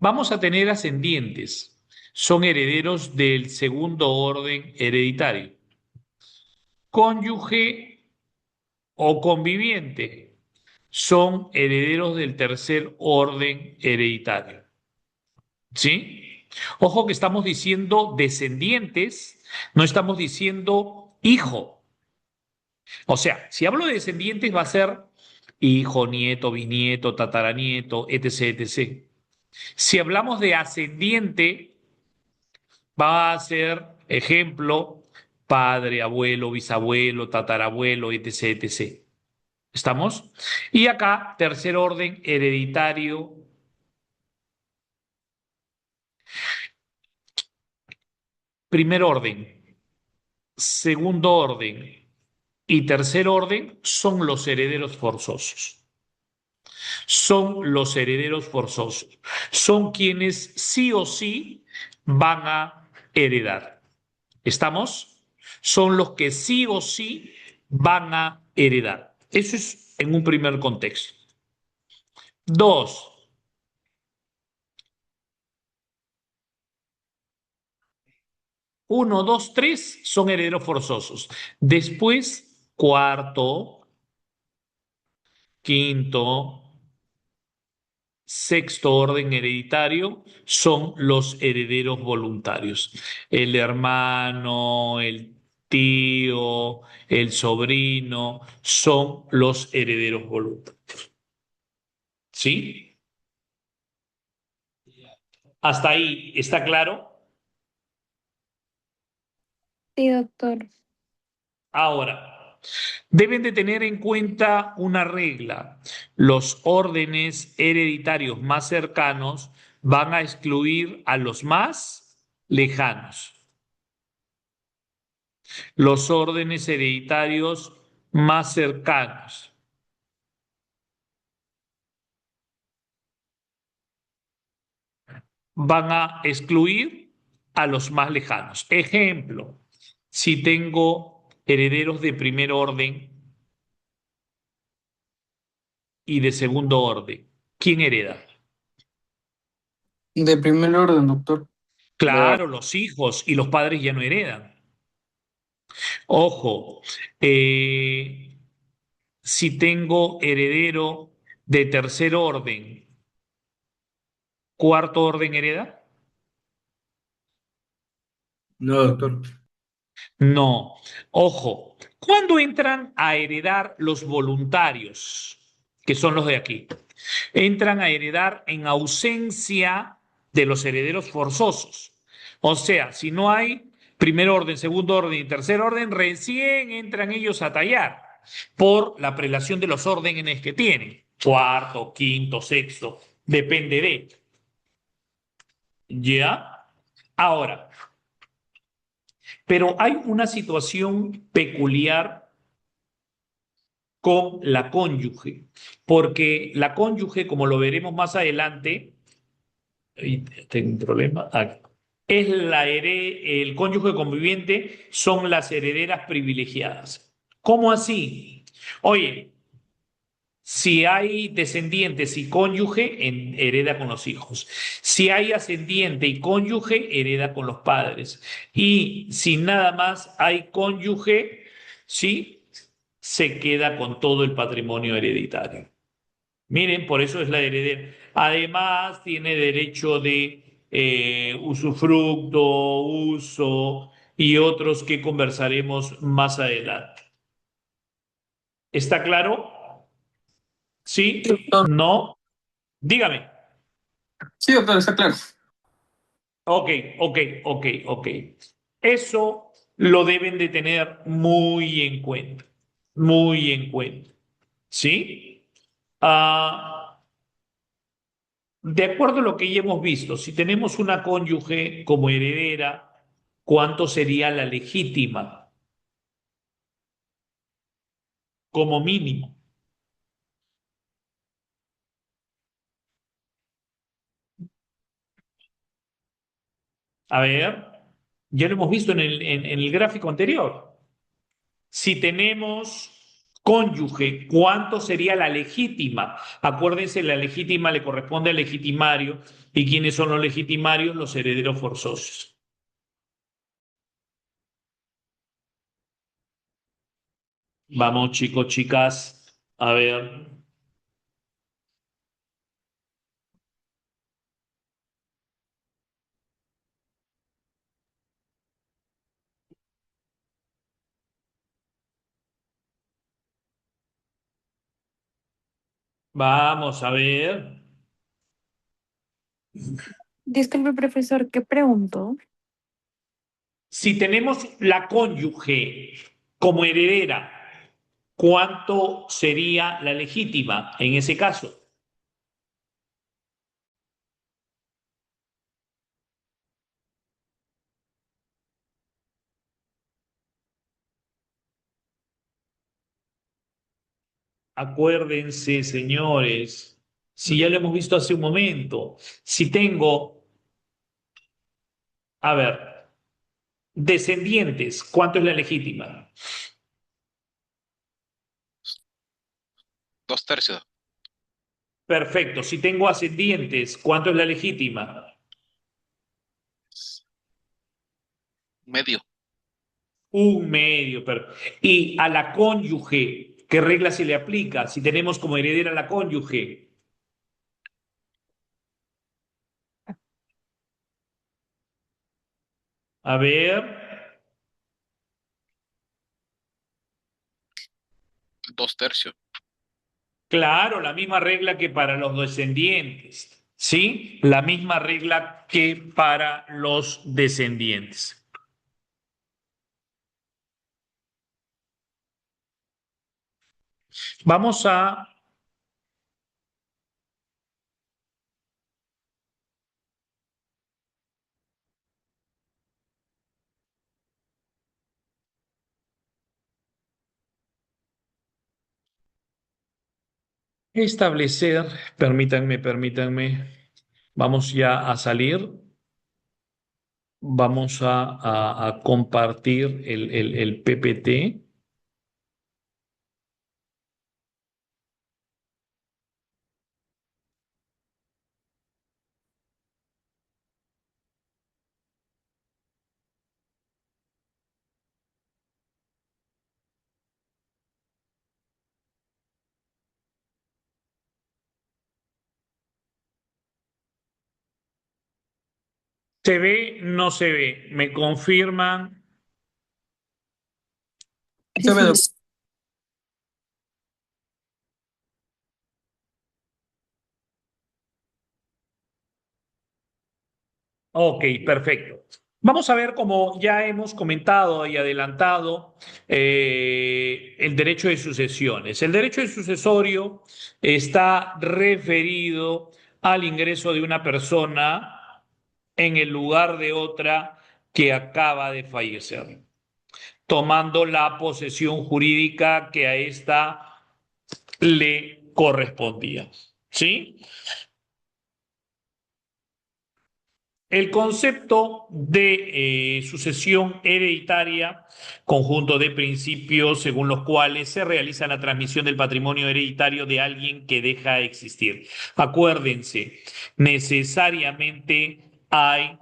Vamos a tener ascendientes. Son herederos del segundo orden hereditario. Cónyuge o conviviente son herederos del tercer orden hereditario. ¿Sí? Ojo que estamos diciendo descendientes, no estamos diciendo hijo. O sea, si hablo de descendientes va a ser hijo, nieto, bisnieto, tataranieto, etc., etc. Si hablamos de ascendiente, va a ser, ejemplo, padre, abuelo, bisabuelo, tatarabuelo, etc., etc. ¿Estamos? Y acá, tercer orden hereditario. Primer orden, segundo orden y tercer orden son los herederos forzosos. Son los herederos forzosos. Son quienes sí o sí van a heredar. ¿Estamos? Son los que sí o sí van a heredar. Eso es en un primer contexto. Dos, uno, dos, tres son herederos forzosos. Después, cuarto, quinto, sexto orden hereditario son los herederos voluntarios. El hermano, el tío, el sobrino son los herederos voluntarios. ¿Sí? ¿Hasta ahí está claro? Sí, doctor. Ahora, Deben de tener en cuenta una regla. Los órdenes hereditarios más cercanos van a excluir a los más lejanos. Los órdenes hereditarios más cercanos van a excluir a los más lejanos. Ejemplo, si tengo herederos de primer orden y de segundo orden, ¿quién hereda? De primer orden, doctor. Claro, los hijos y los padres ya no heredan. Ojo, si tengo heredero de tercer orden, ¿cuarto orden hereda? No, doctor. No. Ojo, ¿cuándo entran a heredar los voluntarios, que son los de aquí? Entran a heredar en ausencia de los herederos forzosos. O sea, si no hay primer orden, segundo orden y tercer orden, recién entran ellos a tallar por la prelación de los órdenes que tienen. Cuarto, quinto, sexto, depende de. ¿Ya? Ahora, pero hay una situación peculiar con la cónyuge, porque la cónyuge, como lo veremos más adelante, y tengo un problema, es el cónyuge conviviente, son las herederas privilegiadas. ¿Cómo así? Oye, si hay descendientes y cónyuge, hereda con los hijos. Si hay ascendiente y cónyuge, hereda con los padres. Y si nada más hay cónyuge, sí, se queda con todo el patrimonio hereditario. Miren, por eso es la heredera. Además, tiene derecho de usufructo, uso y otros que conversaremos más adelante. ¿Está claro? ¿Sí? Doctor. ¿No? Dígame. Sí, doctor, está claro. Ok, ok. Eso lo deben de tener muy en cuenta. Muy en cuenta. ¿Sí? De acuerdo a lo que ya hemos visto, si tenemos una cónyuge como heredera, ¿cuánto sería la legítima? Como mínimo. A ver, ya lo hemos visto en el gráfico anterior. Si tenemos cónyuge, ¿cuánto sería la legítima? Acuérdense, la legítima le corresponde al legitimario. ¿Y quiénes son los legitimarios? Los herederos forzosos. Vamos, chicos, chicas, a ver. Vamos a ver. Disculpe, profesor, ¿qué preguntó? Si tenemos la cónyuge como heredera, ¿cuánto sería la legítima en ese caso? Acuérdense, señores, si ya lo hemos visto hace un momento, si tengo, a ver, descendientes, ¿cuánto es la legítima? 2/3. Perfecto. Si tengo ascendientes, ¿cuánto es la legítima? Medio. Un medio. Y a la cónyuge, ¿qué regla se le aplica? Si tenemos como heredera a la cónyuge. A ver, 2/3. claro, la misma regla que para los descendientes, ¿sí? La misma regla que para los descendientes. Vamos a establecer, permítanme, vamos ya a salir, vamos a compartir el PPT. ¿Se ve? ¿No se ve? ¿Me confirman? Se ve, doctor. Ok, perfecto. Vamos a ver, como ya hemos comentado y adelantado, el derecho de sucesiones. El derecho de sucesorio está referido al ingreso de una persona en el lugar de otra que acaba de fallecer, tomando la posesión jurídica que a ésta le correspondía. ¿Sí? El concepto de sucesión hereditaria, conjunto de principios según los cuales se realiza la transmisión del patrimonio hereditario de alguien que deja de existir. Acuérdense, necesariamente hay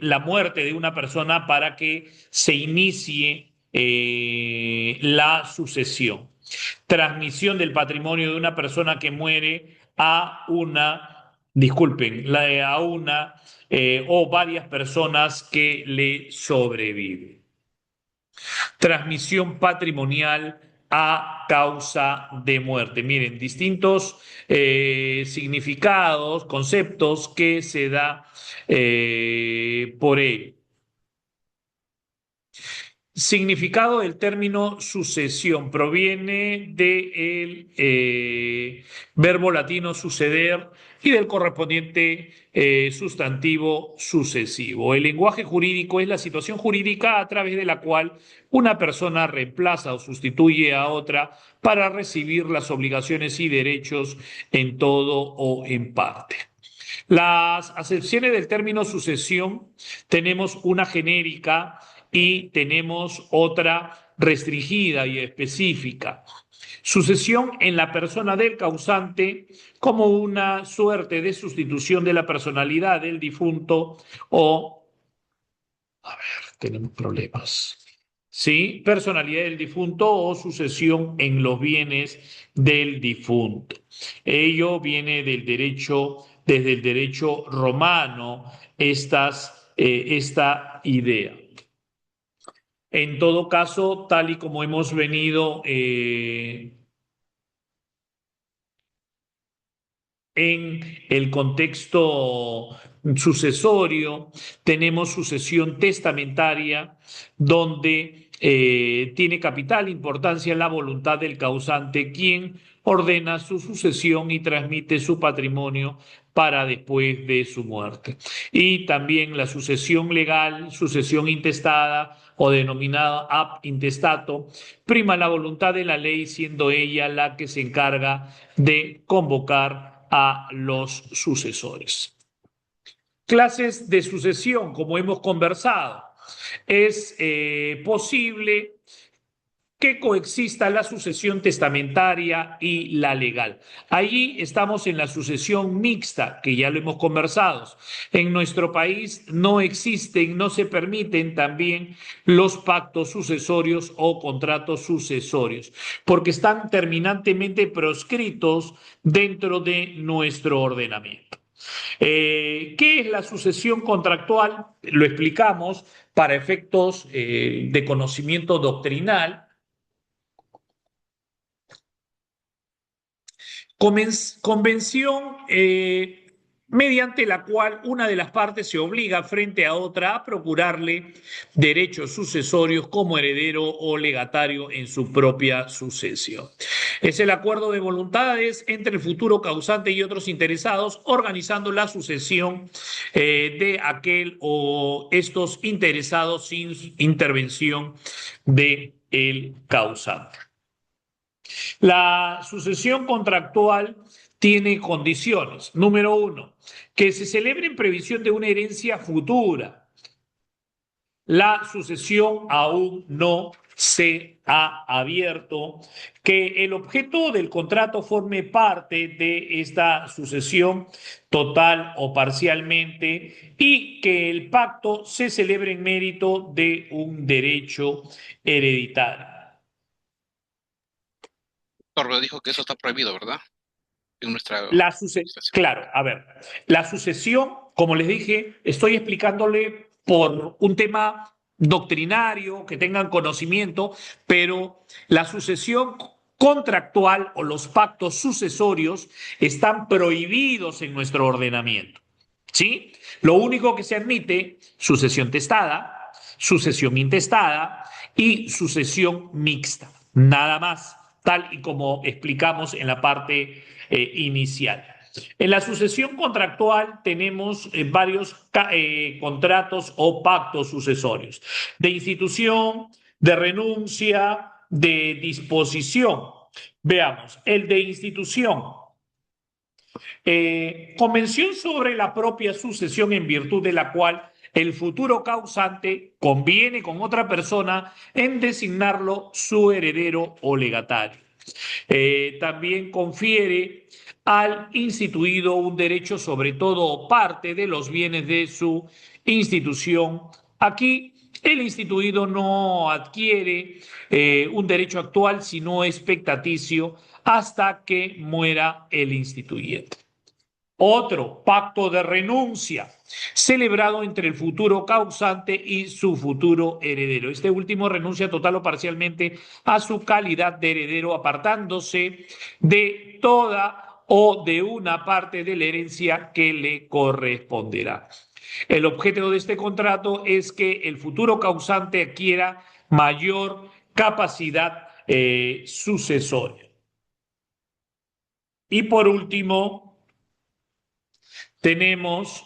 la muerte de una persona para que se inicie la sucesión. Transmisión del patrimonio de una persona que muere a una, disculpen, a una o varias personas que le sobreviven. Transmisión patrimonial a causa de muerte. Miren, distintos significados, conceptos que se da por ello. Significado del término sucesión proviene del verbo latino suceder y del correspondiente sustantivo sucesivo. El lenguaje jurídico es la situación jurídica a través de la cual una persona reemplaza o sustituye a otra para recibir las obligaciones y derechos en todo o en parte. Las acepciones del término sucesión tenemos una genérica y tenemos otra restringida y específica. Sucesión en la persona del causante como una suerte de sustitución de la personalidad del difunto o, a ver, tenemos problemas. ¿Sí? Personalidad del difunto o sucesión en los bienes del difunto. Ello viene del derecho, desde el derecho romano, esta idea. En todo caso, tal y como hemos venido en el contexto sucesorio, tenemos sucesión testamentaria, donde tiene capital importancia la voluntad del causante, quien ordena su sucesión y transmite su patrimonio para después de su muerte. Y también la sucesión legal, sucesión intestada o denominada ab intestato, prima la voluntad de la ley, siendo ella la que se encarga de convocar a los sucesores. Clases de sucesión, como hemos conversado. Es posible que coexista la sucesión testamentaria y la legal. Allí estamos en la sucesión mixta, que ya lo hemos conversado. En nuestro país no existen, no se permiten también los pactos sucesorios o contratos sucesorios, porque están terminantemente proscritos dentro de nuestro ordenamiento. ¿Qué es la sucesión contractual? Lo explicamos para efectos de conocimiento doctrinal. Convención mediante la cual una de las partes se obliga frente a otra a procurarle derechos sucesorios como heredero o legatario en su propia sucesión. Es el acuerdo de voluntades entre el futuro causante y otros interesados, organizando la sucesión de aquel o estos interesados sin intervención de el causante. La sucesión contractual tiene condiciones. Número uno, que se celebre en previsión de una herencia futura. La sucesión aún no se ha abierto, que el objeto del contrato forme parte de esta sucesión total o parcialmente y que el pacto se celebre en mérito de un derecho hereditario. Torbe dijo que eso está prohibido, ¿verdad? En nuestra La legislación. Claro, a ver, la sucesión, como les dije, estoy explicándole por un tema doctrinario, que tengan conocimiento, pero la sucesión contractual o los pactos sucesorios están prohibidos en nuestro ordenamiento. ¿Sí? Lo único que se admite, sucesión testada, sucesión intestada y sucesión mixta. Nada más, tal y como explicamos en la parte inicial. En la sucesión contractual tenemos varios contratos o pactos sucesorios de institución, de renuncia, de disposición. Veamos, el de institución. Convención sobre la propia sucesión en virtud de la cual el futuro causante conviene con otra persona en designarlo su heredero o legatario. También confiere al instituido un derecho sobre todo o parte de los bienes de su institución. Aquí el instituido no adquiere un derecho actual, sino expectaticio hasta que muera el instituyente. Otro, pacto de renuncia, celebrado entre el futuro causante y su futuro heredero. Este último renuncia total o parcialmente a su calidad de heredero, apartándose de toda o de una parte de la herencia que le corresponderá. El objeto de este contrato es que el futuro causante adquiera mayor capacidad sucesoria. Y por último, tenemos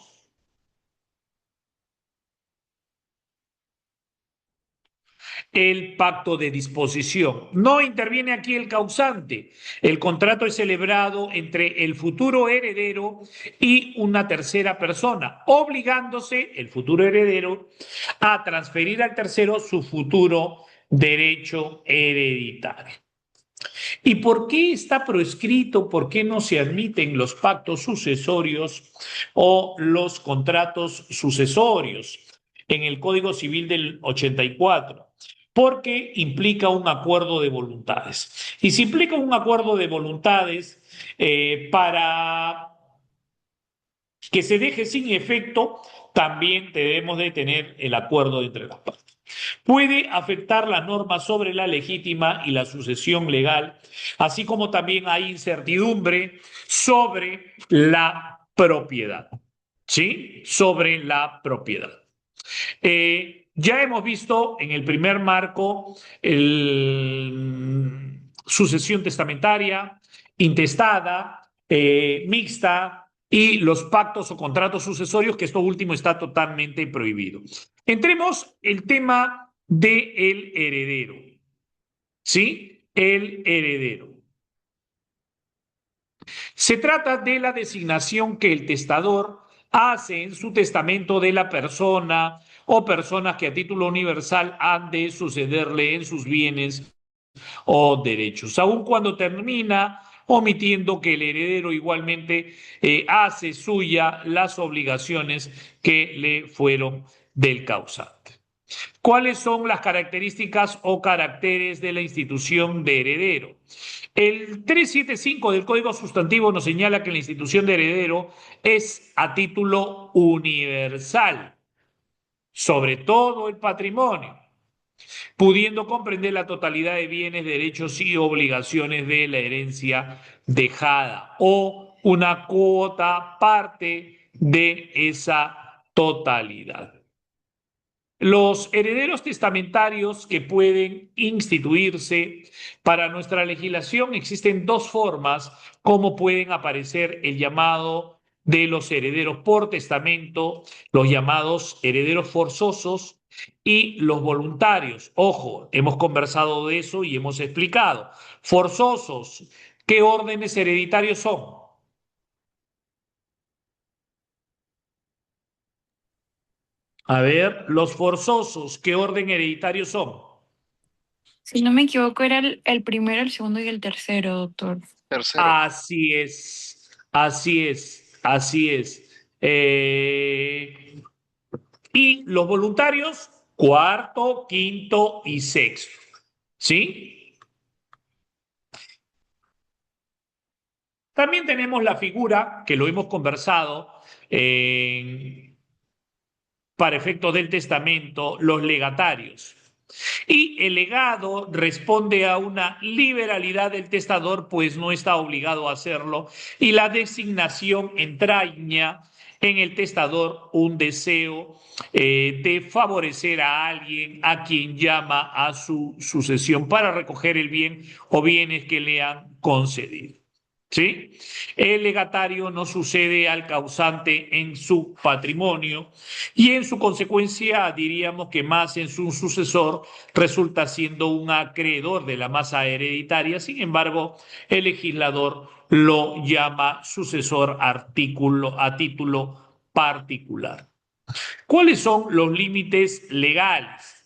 el pacto de disposición. No interviene aquí el causante. El contrato es celebrado entre el futuro heredero y una tercera persona, obligándose el futuro heredero a transferir al tercero su futuro derecho hereditario. ¿Y por qué está proscrito? ¿Por qué no se admiten los pactos sucesorios o los contratos sucesorios en el Código Civil del 84? Porque implica un acuerdo de voluntades. Y si implica un acuerdo de voluntades para que se deje sin efecto, también debemos de tener el acuerdo entre las partes. Puede afectar las normas sobre la legítima y la sucesión legal, así como también hay incertidumbre sobre la propiedad. ¿Sí? Sobre la propiedad. Ya hemos visto en el primer marco sucesión testamentaria, intestada, mixta y los pactos o contratos sucesorios, que esto último está totalmente prohibido. Entremos el tema del heredero. ¿Sí? El heredero. Se trata de la designación que el testador hace en su testamento de la persona o personas que a título universal han de sucederle en sus bienes o derechos, aun cuando termina omitiendo que el heredero igualmente hace suya las obligaciones que le fueron del causante. ¿Cuáles son las características o caracteres de la institución de heredero? El 375 del Código Sustantivo nos señala que la institución de heredero es a título universal sobre todo el patrimonio, pudiendo comprender la totalidad de bienes, derechos y obligaciones de la herencia dejada o una cuota parte de esa totalidad. Los herederos testamentarios que pueden instituirse para nuestra legislación, existen dos formas como pueden aparecer el llamado de los herederos por testamento, los llamados herederos forzosos y los voluntarios. Ojo, hemos conversado de eso y hemos explicado. Forzosos, ¿qué órdenes hereditarios son? A ver, los forzosos, ¿qué orden hereditario son? Si no me equivoco, era el primero, el segundo y el tercero, doctor. Tercero. Así es, así es, así es. Y los voluntarios, cuarto, quinto y sexto. ¿Sí? También tenemos la figura, que lo hemos conversado, para efectos del testamento, los legatarios. Y el legado responde a una liberalidad del testador, pues no está obligado a hacerlo, y la designación entraña en el testador un deseo de favorecer a alguien a quien llama a su sucesión para recoger el bien o bienes que le han concedido. ¿Sí? El legatario no sucede al causante en su patrimonio y en su consecuencia diríamos que más en su sucesor resulta siendo un acreedor de la masa hereditaria. Sin embargo, el legislador lo llama sucesor a título particular. ¿Cuáles son los límites legales?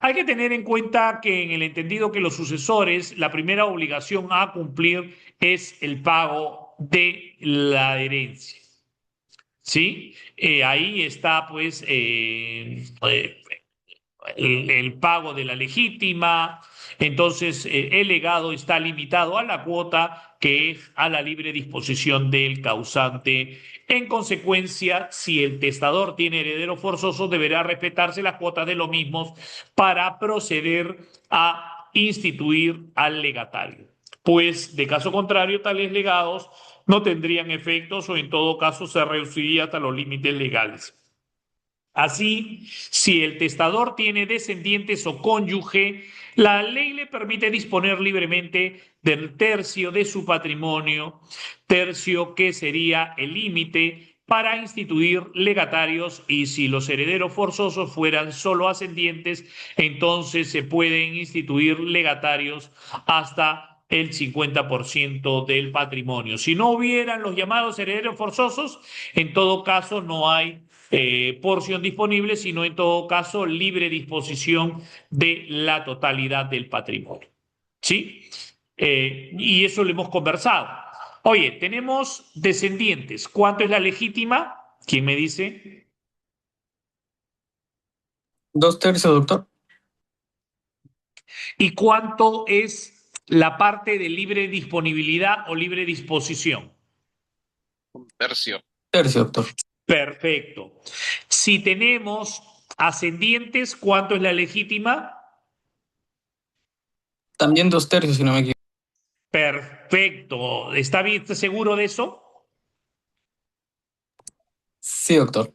Hay que tener en cuenta que en el entendido que los sucesores, la primera obligación a cumplir es el pago de la herencia. ¿Sí? Ahí está pues el pago de la legítima, entonces el legado está limitado a la cuota que es a la libre disposición del causante. En consecuencia, si el testador tiene herederos forzosos, deberá respetarse las cuotas de los mismos para proceder a instituir al legatario. Pues, de caso contrario, tales legados no tendrían efectos o en todo caso se reduciría hasta los límites legales. Así, si el testador tiene descendientes o cónyuge, la ley le permite disponer libremente del tercio de su patrimonio, tercio que sería el límite para instituir legatarios, y si los herederos forzosos fueran solo ascendientes, entonces se pueden instituir legatarios hasta el 50% del patrimonio. Si no hubieran los llamados herederos forzosos, en todo caso no hay porción disponible, sino en todo caso libre disposición de la totalidad del patrimonio. ¿Sí? Y eso lo hemos conversado. Oye, tenemos descendientes. ¿Cuánto es la legítima? ¿Quién me dice? 2/3, doctor. ¿Y cuánto es la parte de libre disponibilidad o libre disposición? Un tercio. Tercio, doctor. Perfecto. Si tenemos ascendientes, ¿cuánto es la legítima? También 2/3, si no me equivoco. Perfecto. ¿Está bien? ¿Está seguro de eso? Sí, doctor.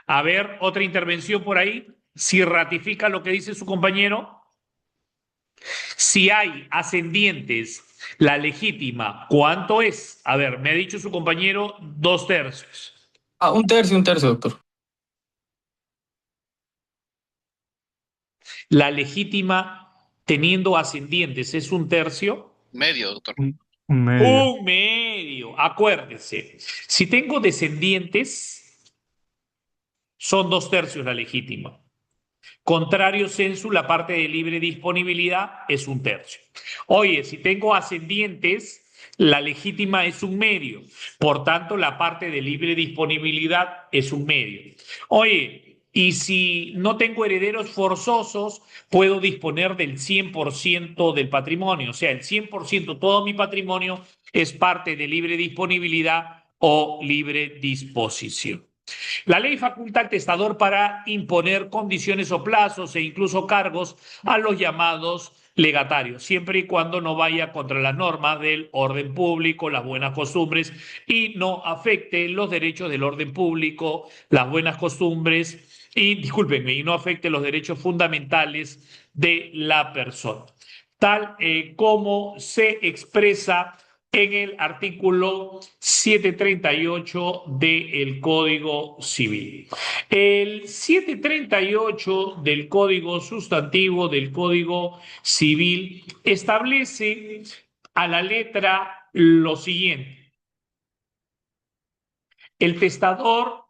A ver, otra intervención por ahí. Si ratifica lo que dice su compañero. Si hay ascendientes, la legítima, ¿cuánto es? A ver, me ha dicho su compañero 2/3. Un tercio, doctor. La legítima, teniendo ascendientes, es 1/3. Medio, doctor. Un medio. Un medio. Acuérdese. Si tengo descendientes, son 2/3 la legítima. Contrario censu, la parte de libre disponibilidad es 1/3. Oye, si tengo ascendientes, la legítima es 1/2. Por tanto, la parte de libre disponibilidad es 1/2. Oye, y si no tengo herederos forzosos, puedo disponer del 100% del patrimonio. O sea, el 100%, todo mi patrimonio es parte de libre disponibilidad o libre disposición. La ley faculta al testador para imponer condiciones o plazos e incluso cargos a los llamados legatario, siempre y cuando no vaya contra las normas del orden público, las buenas costumbres y no afecte los derechos del orden público, las buenas costumbres y, discúlpenme, y no afecte los derechos fundamentales de la persona, tal como se expresa en el artículo 738 del Código Civil. El 738 del Código Sustantivo del Código Civil establece a la letra lo siguiente. El testador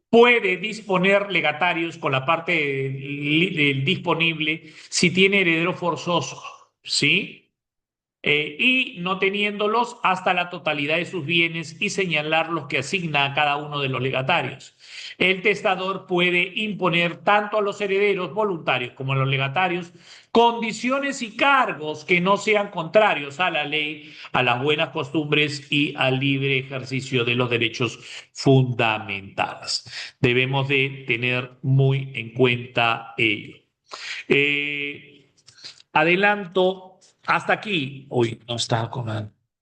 puede disponer legatarios con la parte del disponible si tiene heredero forzoso, ¿sí? Y no teniéndolos hasta la totalidad de sus bienes y señalar los que asigna a cada uno de los legatarios. El testador puede imponer tanto a los herederos voluntarios como a los legatarios condiciones y cargos que no sean contrarios a la ley, a las buenas costumbres y al libre ejercicio de los derechos fundamentales. Debemos de tener muy en cuenta ello. Adelanto hasta aquí. Uy, no está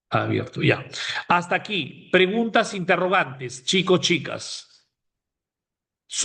abierto ya. Hasta aquí. Preguntas, interrogantes, chicos, chicas.